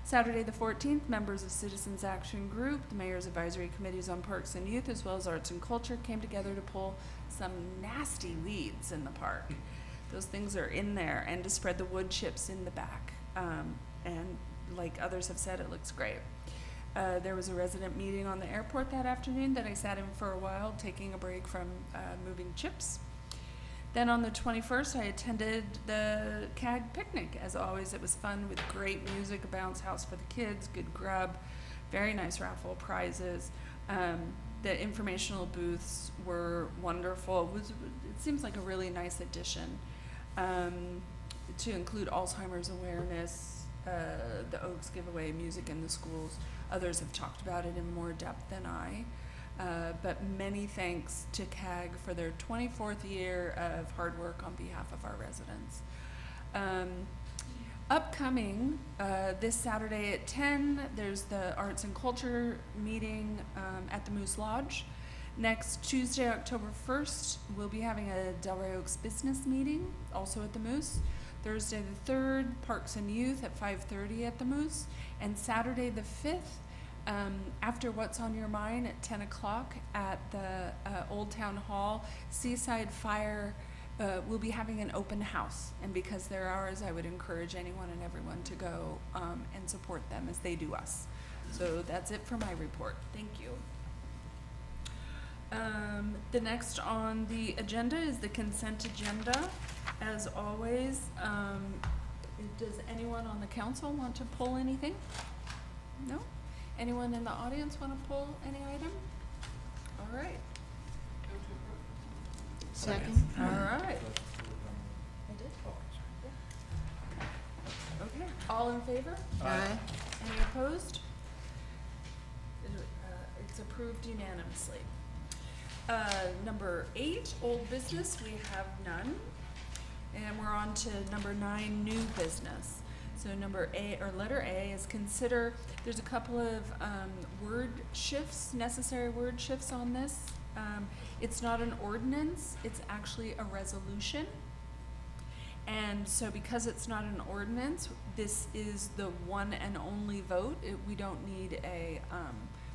Saturday the 14th, members of Citizens Action Group, the Mayor's Advisory Committees on Parks and Youth, as well as Arts and Culture, came together to pull some nasty weeds in the park. Those things are in there, and to spread the wood chips in the back. And like others have said, it looks great. There was a resident meeting on the airport that afternoon that I sat in for a while, taking a break from moving chips. Then on the 21st, I attended the CAG picnic. As always, it was fun with great music, a bounce house for the kids, good grub, very nice raffle prizes. The informational booths were wonderful. It seems like a really nice addition to include Alzheimer's awareness, the Oaks giveaway, music in the schools. Others have talked about it in more depth than I. But many thanks to CAG for their 24th year of hard work on behalf of our residents. Upcoming, this Saturday at 10, there's the Arts and Culture meeting at the Moose Lodge. Next Tuesday, October 1st, we'll be having a Delray Oaks business meeting, also at the Moose. Thursday the 3rd, Parks and Youth at 5:30 at the Moose. And Saturday the 5th, after What's on Your Mind at 10 o'clock at the Old Town Hall, Seaside Fire will be having an open house. And because they're ours, I would encourage anyone and everyone to go and support them as they do us. So that's it for my report. Thank you. The next on the agenda is the consent agenda. As always, does anyone on the council want to pull anything? No? Anyone in the audience want to pull any item? All right. Second? All right. I did? Okay, all in favor? Aye. Any opposed? It's approved unanimously. Number 8, old business, we have none. And we're on to number 9, new business. So letter A is consider, there's a couple of necessary word shifts on this. It's not an ordinance, it's actually a resolution. And so because it's not an ordinance, this is the one and only vote. We don't need a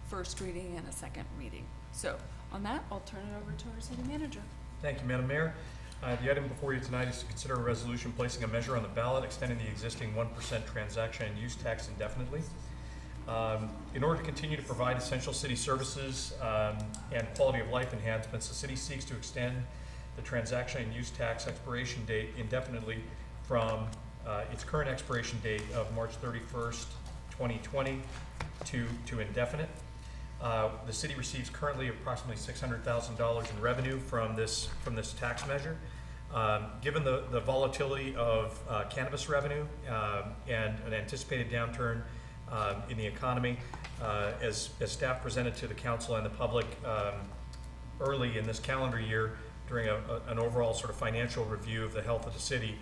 first reading and a second reading. So on that, I'll turn it over to our city manager. Thank you, Madam Mayor. The item before you tonight is to consider a resolution placing a measure on the ballot extending the existing 1% transaction and use tax indefinitely. In order to continue to provide essential city services and quality of life enhancements, the city seeks to extend the transaction and use tax expiration date indefinitely from its current expiration date of March 31st, 2020 to indefinite. The city receives currently approximately $600,000 in revenue from this tax measure. Given the volatility of cannabis revenue and an anticipated downturn in the economy, as staff presented to the council and the public early in this calendar year during an overall sort of financial review of the health of the city,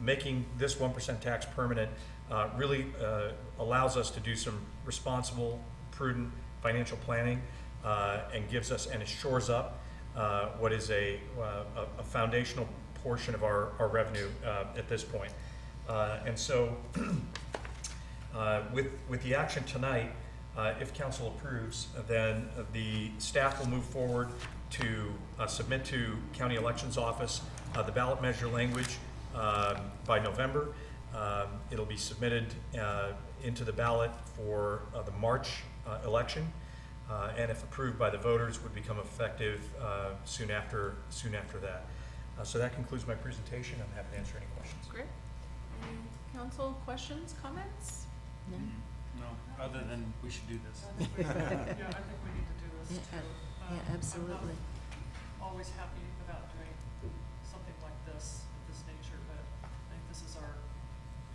making this 1% tax permanent really allows us to do some responsible, prudent financial planning and gives us and shores up what is a foundational portion of our revenue at this point. And so with the action tonight, if council approves, then the staff will move forward to submit to County Elections Office the ballot measure language by November. It'll be submitted into the ballot for the March election, and if approved by the voters, would become effective soon after that. So that concludes my presentation. I'm happy to answer any questions. Great. Any council questions, comments? No? No, other than we should do this. Yeah, I think we need to do this Yeah, too. yeah, absolutely. I'm not always happy about doing something like this, of this nature, but I think this is our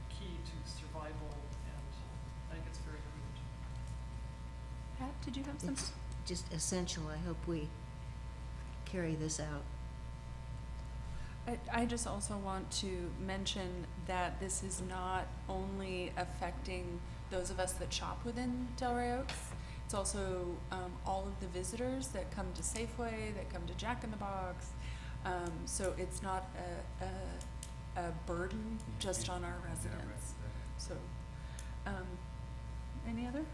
key to survival, and I think it's very prudent. Pat, did you have some? It's just essential. I hope we carry this out. I just also want to mention that this is not only affecting those of us that shop within Delray Oaks. It's also all of the visitors that come to Safeway, that come to Jack in the Box. So it's not a burden just on our residents. So, any other?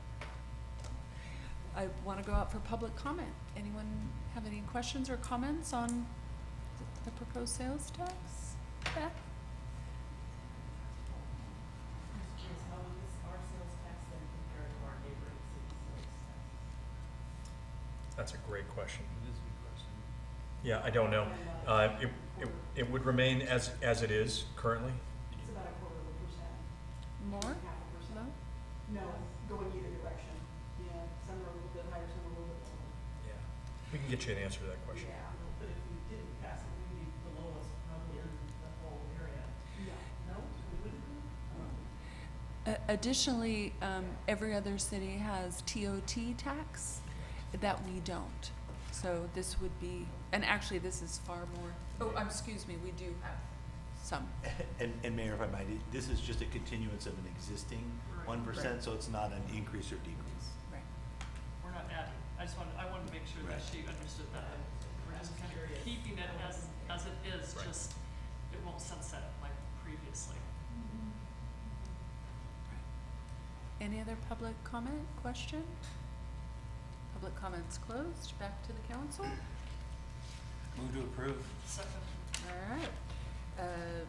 I want to go out for public comment. Anyone have any questions or comments on the proposed sales tax? Beth? How would our sales tax then compare to our neighboring cities' sales tax? That's a great question. It is a good question. Yeah, I don't know. It would remain as it is currently. It's about 0.25%. More? 0.5%. No? No, going either direction. Yeah, some are a little bit higher, some are a little bit lower. Yeah. We can get you an answer to that question. Yeah, but if we didn't pass it, we'd be the lowest probably in the whole area. No, we wouldn't be? Additionally, every other city has TOT tax that we don't. So this would be, and actually this is far more, excuse me, we do have some. And Mayor, if I might, this is just a continuance of an existing Right. 1%, so it's not an increase or decrease. Right. We're not adding. I wanted to make sure that Right. she understood that. We're just kind of keeping it as it is, Right. just it won't sunset like previously. Any other public comment, question? Public comments closed. Back to the council. Move to approve. Second. All right.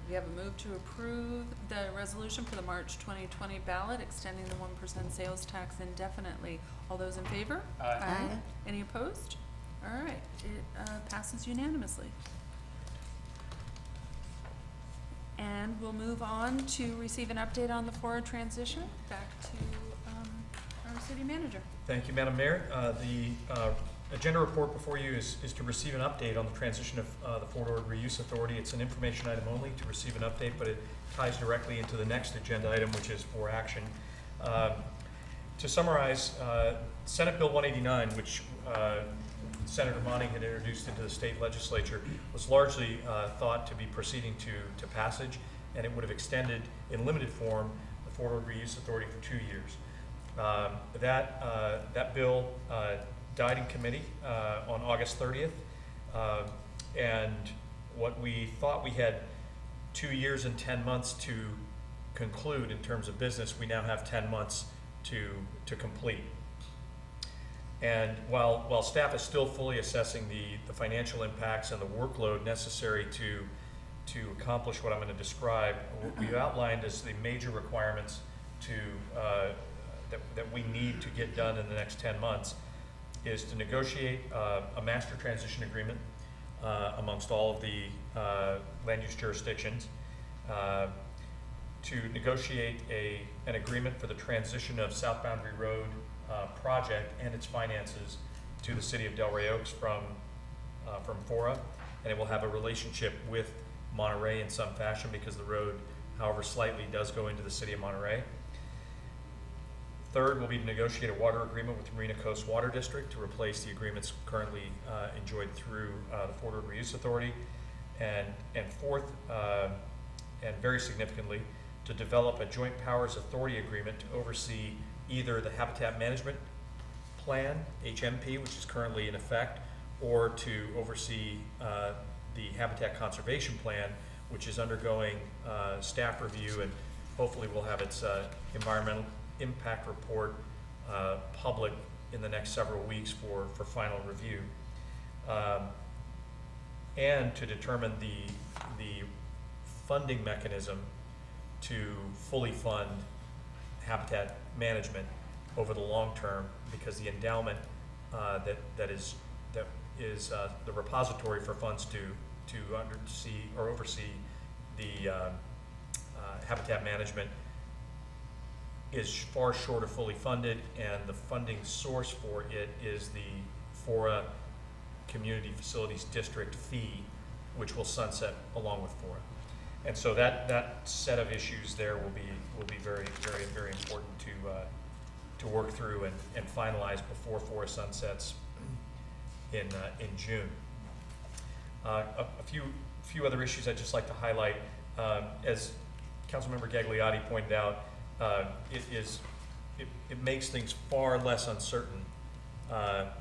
We have a move to approve the resolution for the March 2020 ballot, extending the 1% sales tax indefinitely. All those in favor? Aye. Any opposed? All right, it passes unanimously. And we'll move on to receive an update on the Fora transition. Back to our city manager. Thank you, Madam Mayor. The agenda report before you is to receive an update on the transition of the Fort Ord Reuse Authority. It's an information item only to receive an update, but it ties directly into the next agenda item, which is for action. To summarize, Senate Bill 189, which Senator Monning had introduced into the state legislature, was largely thought to be proceeding to passage, and it would have extended in limited form the Fort Ord Reuse Authority for 2 years. That bill died in committee on August 30th, and what we thought we had 2 years and 10 months to conclude in terms of business, we now have 10 months to complete. And while staff is still fully assessing the financial impacts and the workload necessary to accomplish what I'm going to describe, what we've outlined as the major requirements that we need to get done in the next 10 months is to negotiate a master transition agreement amongst all of the land use jurisdictions, to negotiate an agreement for the transition of South Boundary Road project and its finances to the city of Delray Oaks from Fora, and it will have a relationship with Monterey in some fashion because the road, however slightly, does go into the city of Monterey. Third will be to negotiate a water agreement with the Marina Coast Water District to replace the agreements currently enjoyed through the Fort Ord Reuse Authority. And fourth, and very significantly, to develop a joint powers authority agreement to oversee either the Habitat Management Plan, HMP, which is currently in effect, or to oversee the Habitat Conservation Plan, which is undergoing staff review, and hopefully will have its environmental impact report public in the next several weeks for final review. And to determine the funding mechanism to fully fund habitat management over the long term, because the endowment that is the repository for funds to oversee the habitat management is far short of fully funded, and the funding source for it is the Fora Community Facilities District fee, which will sunset along with Fora. And so that set of issues there will be very, very, very important to work through and finalize before Fora sunsets in June. A few few other issues I'd just like to highlight. As Councilmember Gagliotti pointed out, it makes things far less uncertain,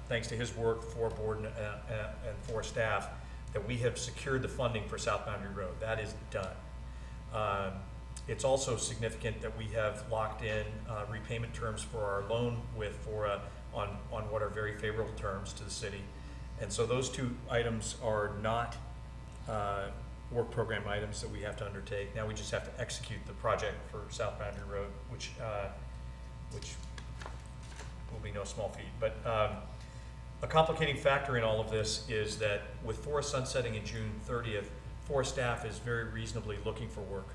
thanks to his work for board and for staff, that we have secured the funding for South Boundary Road. That is done. It's also significant that we have locked in repayment terms for our loan with Fora on what are very favorable terms to the city. And so those two items are not work program items that we have to undertake. Now we just have to execute the project for South Boundary Road, which will be no small feat. But a complicating factor in all of this is that with Fora sunsetting in June 30th, Fora staff is very reasonably looking for work.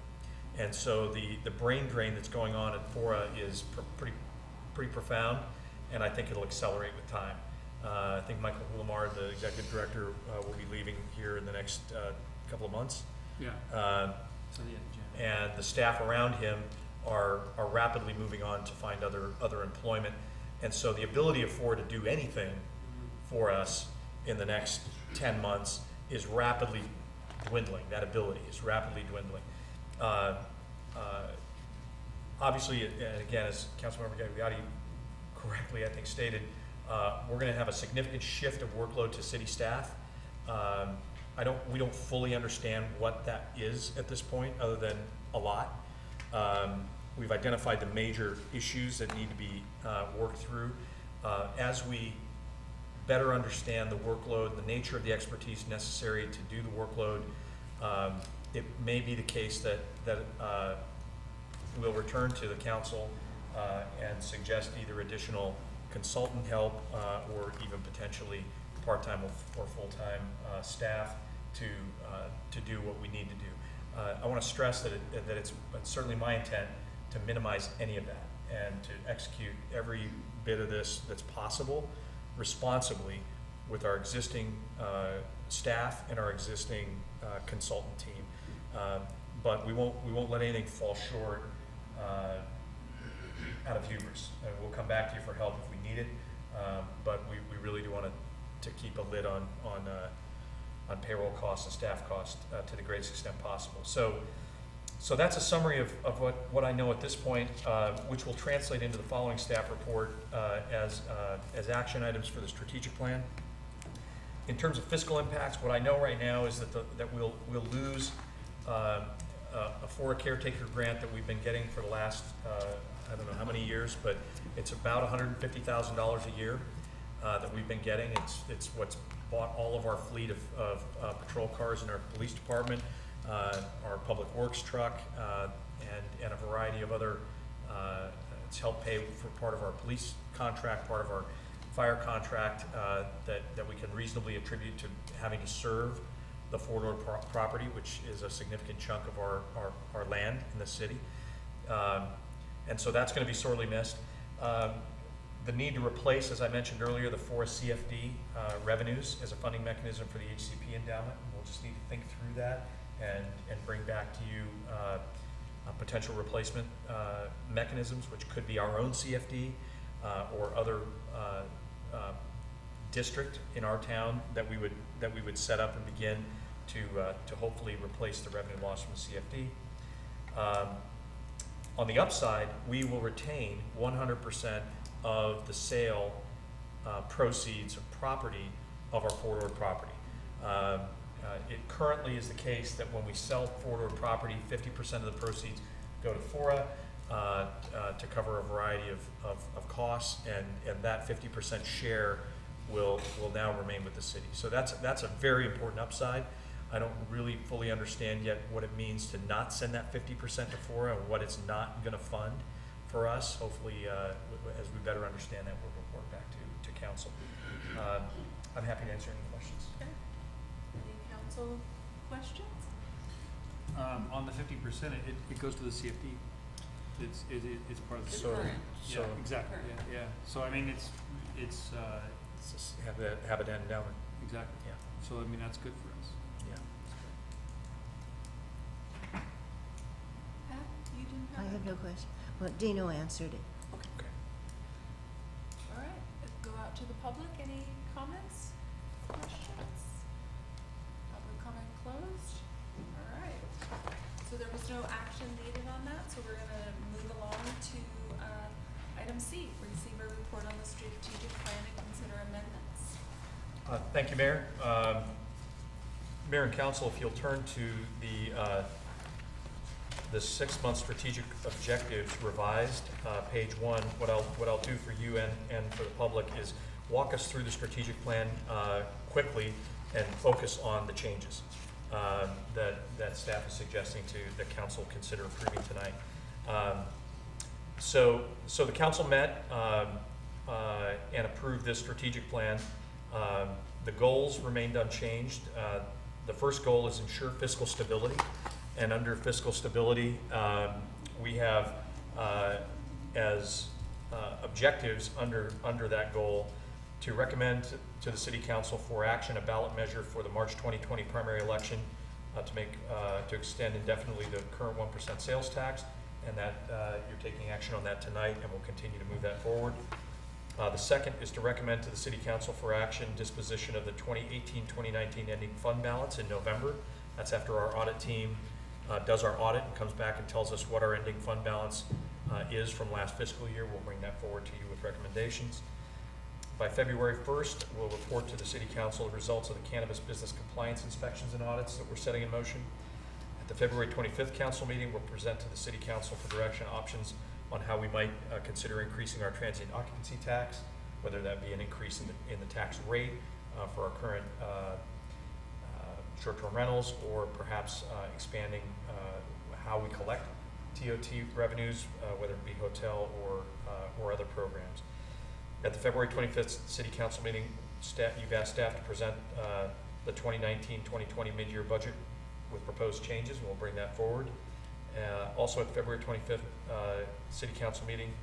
And so the brain drain that's going on at Fora is pretty profound, and I think it'll accelerate with time. I think Michael Hulamar, the executive director, will be leaving here in the next couple of months. Yeah. Uh, So the end of January. and the staff around him are rapidly moving on to find other employment. And so the ability of Fora to do anything for us in the next 10 months is rapidly dwindling. That ability is rapidly dwindling. Obviously, and again, as Councilmember Gagliotti correctly, I think, stated, we're going to have a significant shift of workload to city staff. We don't fully understand what that is at this point, other than a lot. We've identified the major issues that need to be worked through. As we better understand the workload, the nature of the expertise necessary to do the workload, it may be the case that we'll return to the council and suggest either additional consultant help or even potentially part-time or full-time staff to do what we need to do. I want to stress that it's certainly my intent to minimize any of that and to execute every bit of this that's possible responsibly with our existing staff and our existing consultant team. But we won't let anything fall short out of hubris. We'll come back to you for help if we need it, but we really do want to keep a lid on payroll costs and staff costs to the greatest extent possible. So that's a summary of what I know at this point, which will translate into the following staff report as action items for the strategic plan. In terms of fiscal impacts, what I know right now is that we'll lose a Fora caretaker grant that we've been getting for the last I don't know how many years, but it's about $150,000 a year that we've been getting. It's what's bought all of our fleet of patrol cars in our police department, our public works truck, and a variety of other. It's helped pay for part of our police contract, part of our fire contract that we can reasonably attribute to having to serve the Fora property, which is a significant chunk of our land in the city. And so that's going to be sorely missed. The need to replace, as I mentioned earlier, the Fora CFD revenues as a funding mechanism for the HCP endowment. We'll just need to think through that and bring back to you potential replacement mechanisms, which could be our own CFD or other district in our town that we would set up and begin to hopefully replace the revenue loss from the CFD. On the upside, we will retain 100% of the sale proceeds of property of our Fort Ord property. It currently is the case that when we sell Fort Ord property, 50% of the proceeds go to Fora to cover a variety of costs, and that 50% share will now remain with the city. So that's a very important upside. I don't really fully understand yet what it means to not send that 50% to Fora and what it's not going to fund for us. Hopefully, as we better understand that, we'll report back to council. I'm happy to answer any questions. Okay. Any council questions? On the 50%, it goes to the CFD. It's part of the. So, Yeah, exactly. Yeah. So I mean, it's just have it end down. exactly. Yeah. So I mean, that's good for us. Yeah. Pat, you didn't I have have no question. Well, Dino answered it. Okay. All right, let's go out to the public. Any comments, questions? Public comment closed. All right. So there was no action needed on that, so we're gonna move along to, item C, receive a report on the strategic plan and consider amendments. Thank you, Mayor. Mayor and Council, if you'll turn to the 6-month strategic objectives revised, page 1, what I'll do for you and for the public is walk us through the strategic plan quickly and focus on the changes that staff is suggesting to the council consider approving tonight. So the council met and approved this strategic plan. The goals remained unchanged. The first goal is ensure fiscal stability, and under fiscal stability, we have as objectives under that goal to recommend to the City Council for action a ballot measure for the March 2020 primary election to extend indefinitely the current 1% sales tax, and that you're taking action on that tonight, and we'll continue to move that forward. The second is to recommend to the City Council for action disposition of the 2018-2019 ending fund balance in November. That's after our audit team does our audit and comes back and tells us what our ending fund balance is from last fiscal year. We'll bring that forward to you with recommendations. By February 1st, we'll report to the City Council the results of the cannabis business compliance inspections and audits that we're setting in motion. At the February 25th council meeting, we'll present to the City Council for direction options on how we might consider increasing our transient occupancy tax, whether that be an increase in the tax rate for our current short-term rentals, or perhaps expanding how we collect TOT revenues, whether it be hotel or other programs. At the February 25th City Council meeting, you've asked staff to present the 2019-2020 mid-year budget with proposed changes, and we'll bring that forward. Also at the February 25th City Council meeting,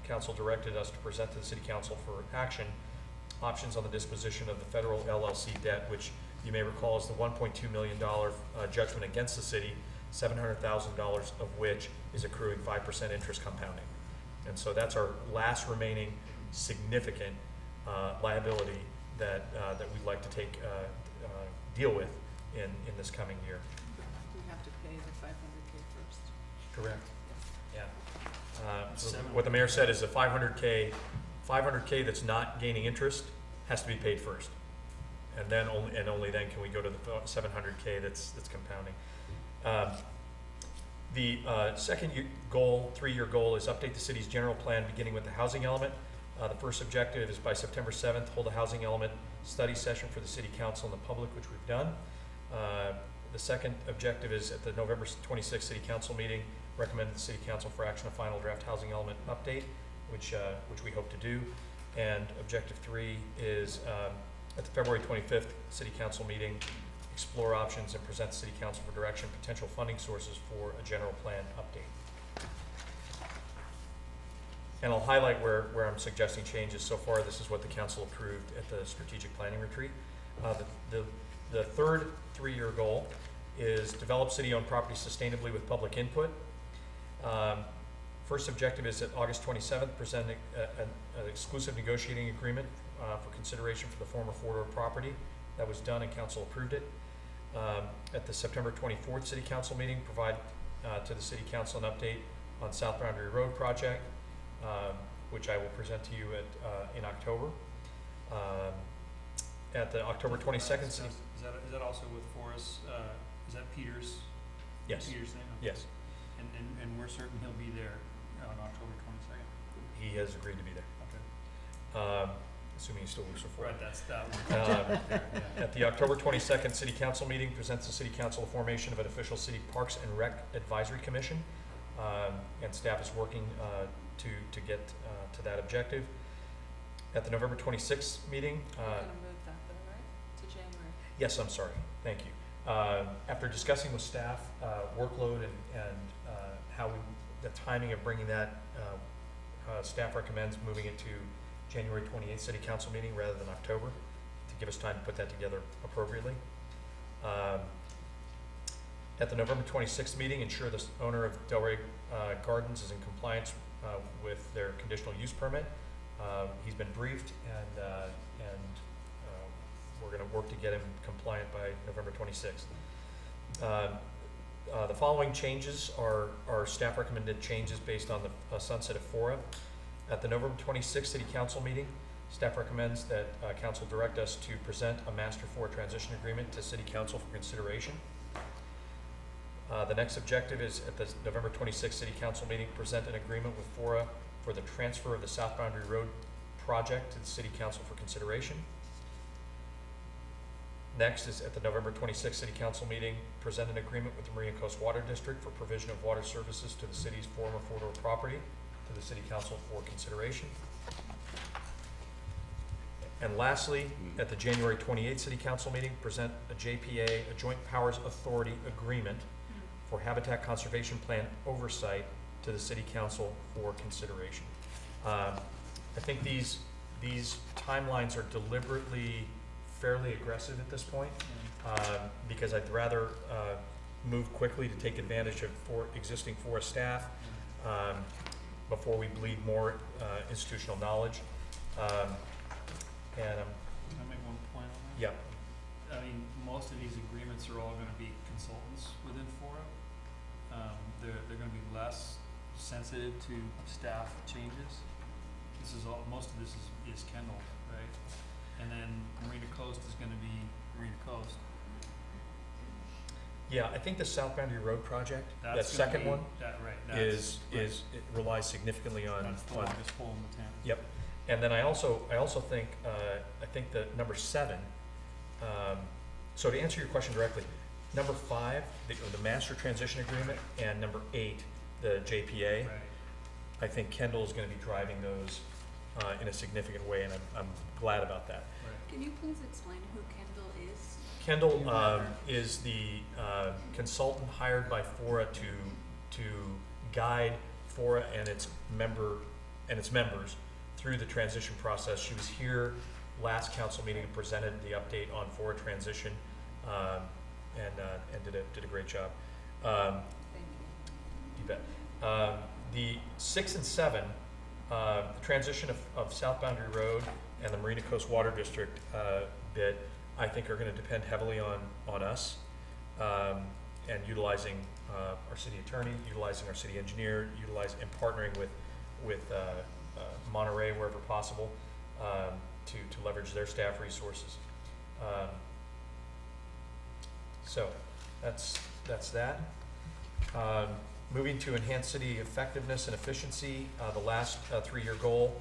Council directed us to present to the City Council for action options on the disposition of the federal LLC debt, which you may recall is the $1.2 million judgment against the city, $700,000 of which is accruing 5% interest compounding. And so that's our last remaining significant liability that we'd like to deal with in this coming year. We have to pay the 500K first. Correct. Yeah. So what the mayor said is the 500K that's not gaining interest has to be paid first, and then only then can we go to the 700K that's compounding. The second goal, 3-year goal, is update the city's general plan beginning with the housing element. The first objective is by September 7th, hold a housing element study session for the City Council and the public, which we've done. The second objective is at the November 26th City Council meeting, recommend to the City Council for action a final draft housing element update, which we hope to do. And objective 3 is at the February 25th City Council meeting, explore options and present to City Council for direction potential funding sources for a general plan update. And I'll highlight where I'm suggesting changes. So far, this is what the council approved at the strategic planning retreat. The third 3-year goal is develop city-owned property sustainably with public input. First objective is at August 27th, present an exclusive negotiating agreement for consideration for the former Fort Ord property. That was done and council approved it. At the September 24th City Council meeting, provide to the City Council an update on South Boundary Road project, which I will present to you in October. At the October 22nd City... Is that also with Forrest, is that Peters? Yes. Peters thing? Yes. And we're certain he'll be there on October 22nd? He has agreed to be there. Okay. Assuming he still works for Ford. Right, that's that one. At the October 22nd City Council meeting, presents the City Council the formation of an official City Parks and Rec Advisory Commission, and staff is working to get to that objective. At the November 26th meeting, We're gonna move that though, right, to January? yes, I'm sorry, thank you. After discussing with staff workload and how the timing of bringing that, staff recommends moving it to January 28th City Council meeting rather than October to give us time to put that together appropriately. At the November 26th meeting, ensure the owner of Delray Gardens is in compliance with their conditional use permit. He's been briefed and we're gonna work to get him compliant by November 26th. The following changes are staff recommended changes based on the sunset of FORA. At the November 26th City Council meeting, staff recommends that council direct us to present a master FORA transition agreement to City Council for consideration. The next objective is at the November 26th City Council meeting, present an agreement with FORA for the transfer of the South Boundary Road project to the City Council for consideration. Next is at the November 26th City Council meeting, present an agreement with the Marina Coast Water District for provision of water services to the city's former four-door property to the City Council for consideration. And lastly, at the January 28th City Council meeting, present a JPA, a Joint Powers Authority Agreement for Habitat Conservation Plan oversight to the City Council for consideration. I think these timelines are deliberately fairly aggressive at this point, because I'd rather move quickly to take advantage of existing FORA staff before we bleed more institutional knowledge. Can I make one point on that? Yep. I mean, most of these agreements are all gonna be consultants within FORA. They're gonna be less sensitive to staff changes. This is all, most of this is Kendall, right? And then Marina Coast is gonna be Marina Coast. Yeah, I think the South Boundary Road project, that That's gonna second be- one, That, right, is right. it relies significantly on. That's the on- longest pole in the tent. Yep, and then I also think, I think the number 7, so to answer your question directly, number 5, the master transition agreement, and number 8, the JPA, Right. I think Kendall is gonna be driving those, in a significant way, and I'm glad about that. Right. Can you please explain who Kendall is? Kendall, is the, consultant hired by FORA to guide FORA and its members through the transition process. She was here last council meeting and presented the update on FORA transition, and did a great job. Thank you. You bet. The 6 and 7, the transition of South Boundary Road and the Marina Coast Water District bit, I think are gonna depend heavily on us, and utilizing our city attorney, utilizing our city engineer, and partnering with Monterey wherever possible, to leverage their staff resources. So, that's that. Moving to enhance city effectiveness and efficiency, the last 3-year goal.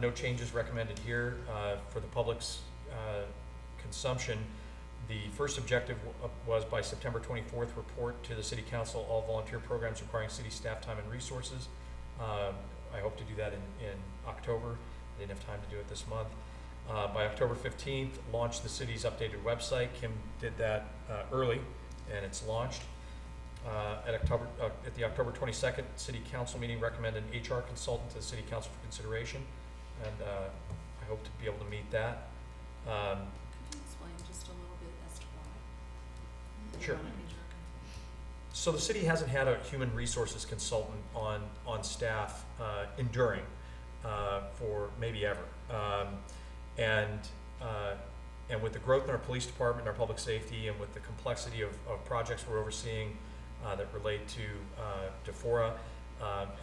No changes recommended here for the public's consumption. The first objective was by September 24th, report to the City Council all volunteer programs requiring city staff time and resources. I hope to do that in October. I didn't have time to do it this month. By October 15th, launch the city's updated website. Kim did that early, and it's launched. At the October 22nd City Council meeting, recommend an HR consultant to the City Council for consideration, and I hope to be able to meet that. Could you explain just a little bit as to why? Sure. So the city hasn't had a human resources consultant on staff enduring for maybe ever. And with the growth in our police department, our public safety, and with the complexity of projects we're overseeing that relate to FORA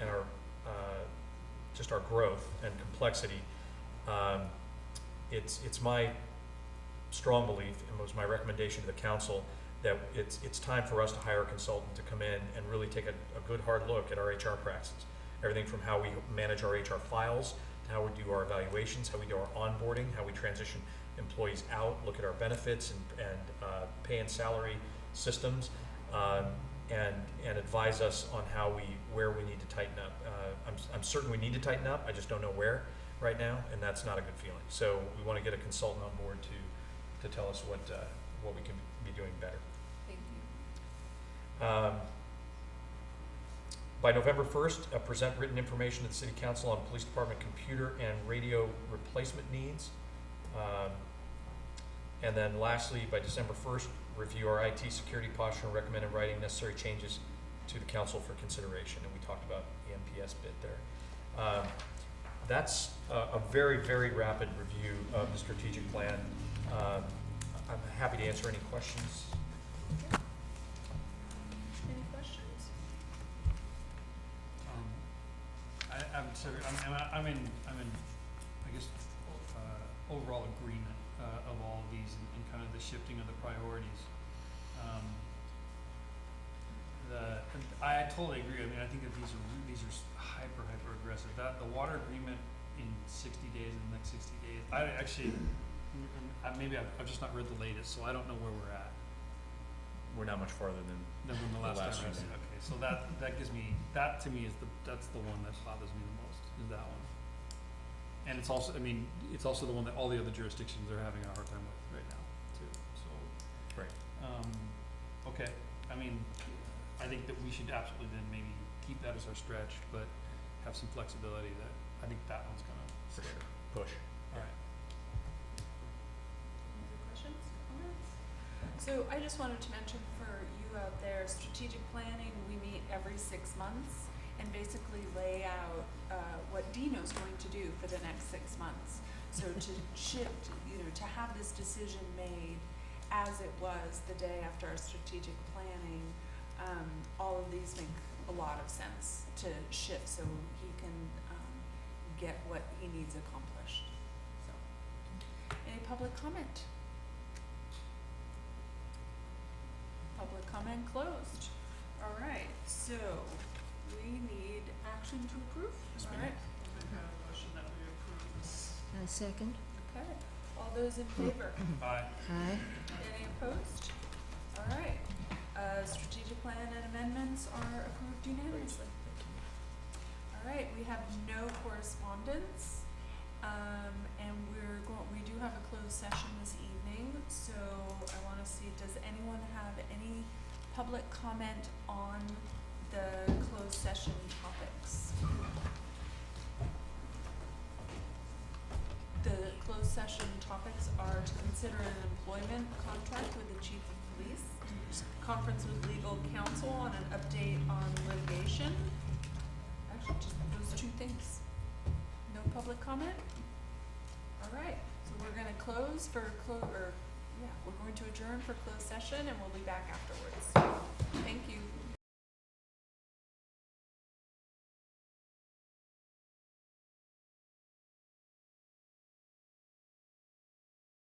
and our just our growth and complexity, it's my strong belief, and was my recommendation to the council, that it's time for us to hire a consultant to come in and really take a good hard look at our HR practices. Everything from how we manage our HR files, to how we do our evaluations, how we do our onboarding, how we transition employees out, look at our benefits and pay and salary systems, and advise us on where we need to tighten up. I'm certain we need to tighten up, I just don't know where right now, and that's not a good feeling. So we want to get a consultant on board to tell us what we can be doing better. Thank you. By November 1st, present written information to the City Council on Police Department computer and radio replacement needs. And then lastly, by December 1st, review our IT security posture and recommend in writing necessary changes to the council for consideration. And we talked about the MPS bit there. That's a very, very rapid review of the strategic plan. I'm happy to answer any questions. Any questions? I'm in, I guess, overall agreement, of all of these and kind of the shifting of the priorities. I totally agree. I mean, I think that these are hyper aggressive. That, the water agreement in 60 days, in the next 60 days, I actually, maybe I've just not read the latest, so I don't know where we're at. We're not much farther than Than when the last time I was, one. okay, so that gives me, that to me is that's the one that bothers me the most, is that one. And it's also, I mean, it's also the one that all the other jurisdictions are having a hard time with right now, too, so. Right. Okay, I mean, I think that we should absolutely then maybe keep that as our stretch, but have some flexibility that, I think that one's gonna. For sure. Push. Alright. Any other questions, comments? So I just wanted to mention for you out there, strategic planning, we meet every 6 months and basically lay out what Dino's going to do for the next 6 months. So to shift, to have this decision made as it was the day after our strategic planning, all of these make a lot of sense to shift so he can get what he needs accomplished. So, any public comment? Public comment closed. All right, so we need action to approve. Yes, All ma'am. right, I'll make a motion that we approve this. Second? okay. All those in favor? Aye. Aye. Any opposed? All right, strategic plan and amendments are approved unanimously. All right, we have no correspondence, and we do have a closed session this evening, so I wanna see, does anyone have any public comment on the closed session topics? The closed session topics are to consider an employment contract with the chief of police, conference with legal counsel on an update on litigation. Actually, just those 2 things. No public comment? All right, so we're gonna close for we're going to adjourn for closed session and we'll be back afterwards. Thank you.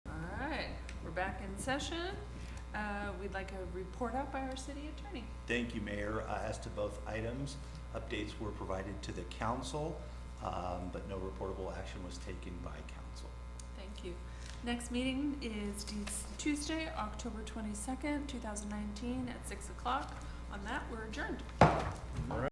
All right, we're back in session. We'd like a report out by our city attorney. Thank you, Mayor. As to both items, updates were provided to the council, but no reportable action was taken by council. Thank you. Next meeting is Tuesday, October 22nd, 2019 at 6 o'clock. On that, we're adjourned. All right.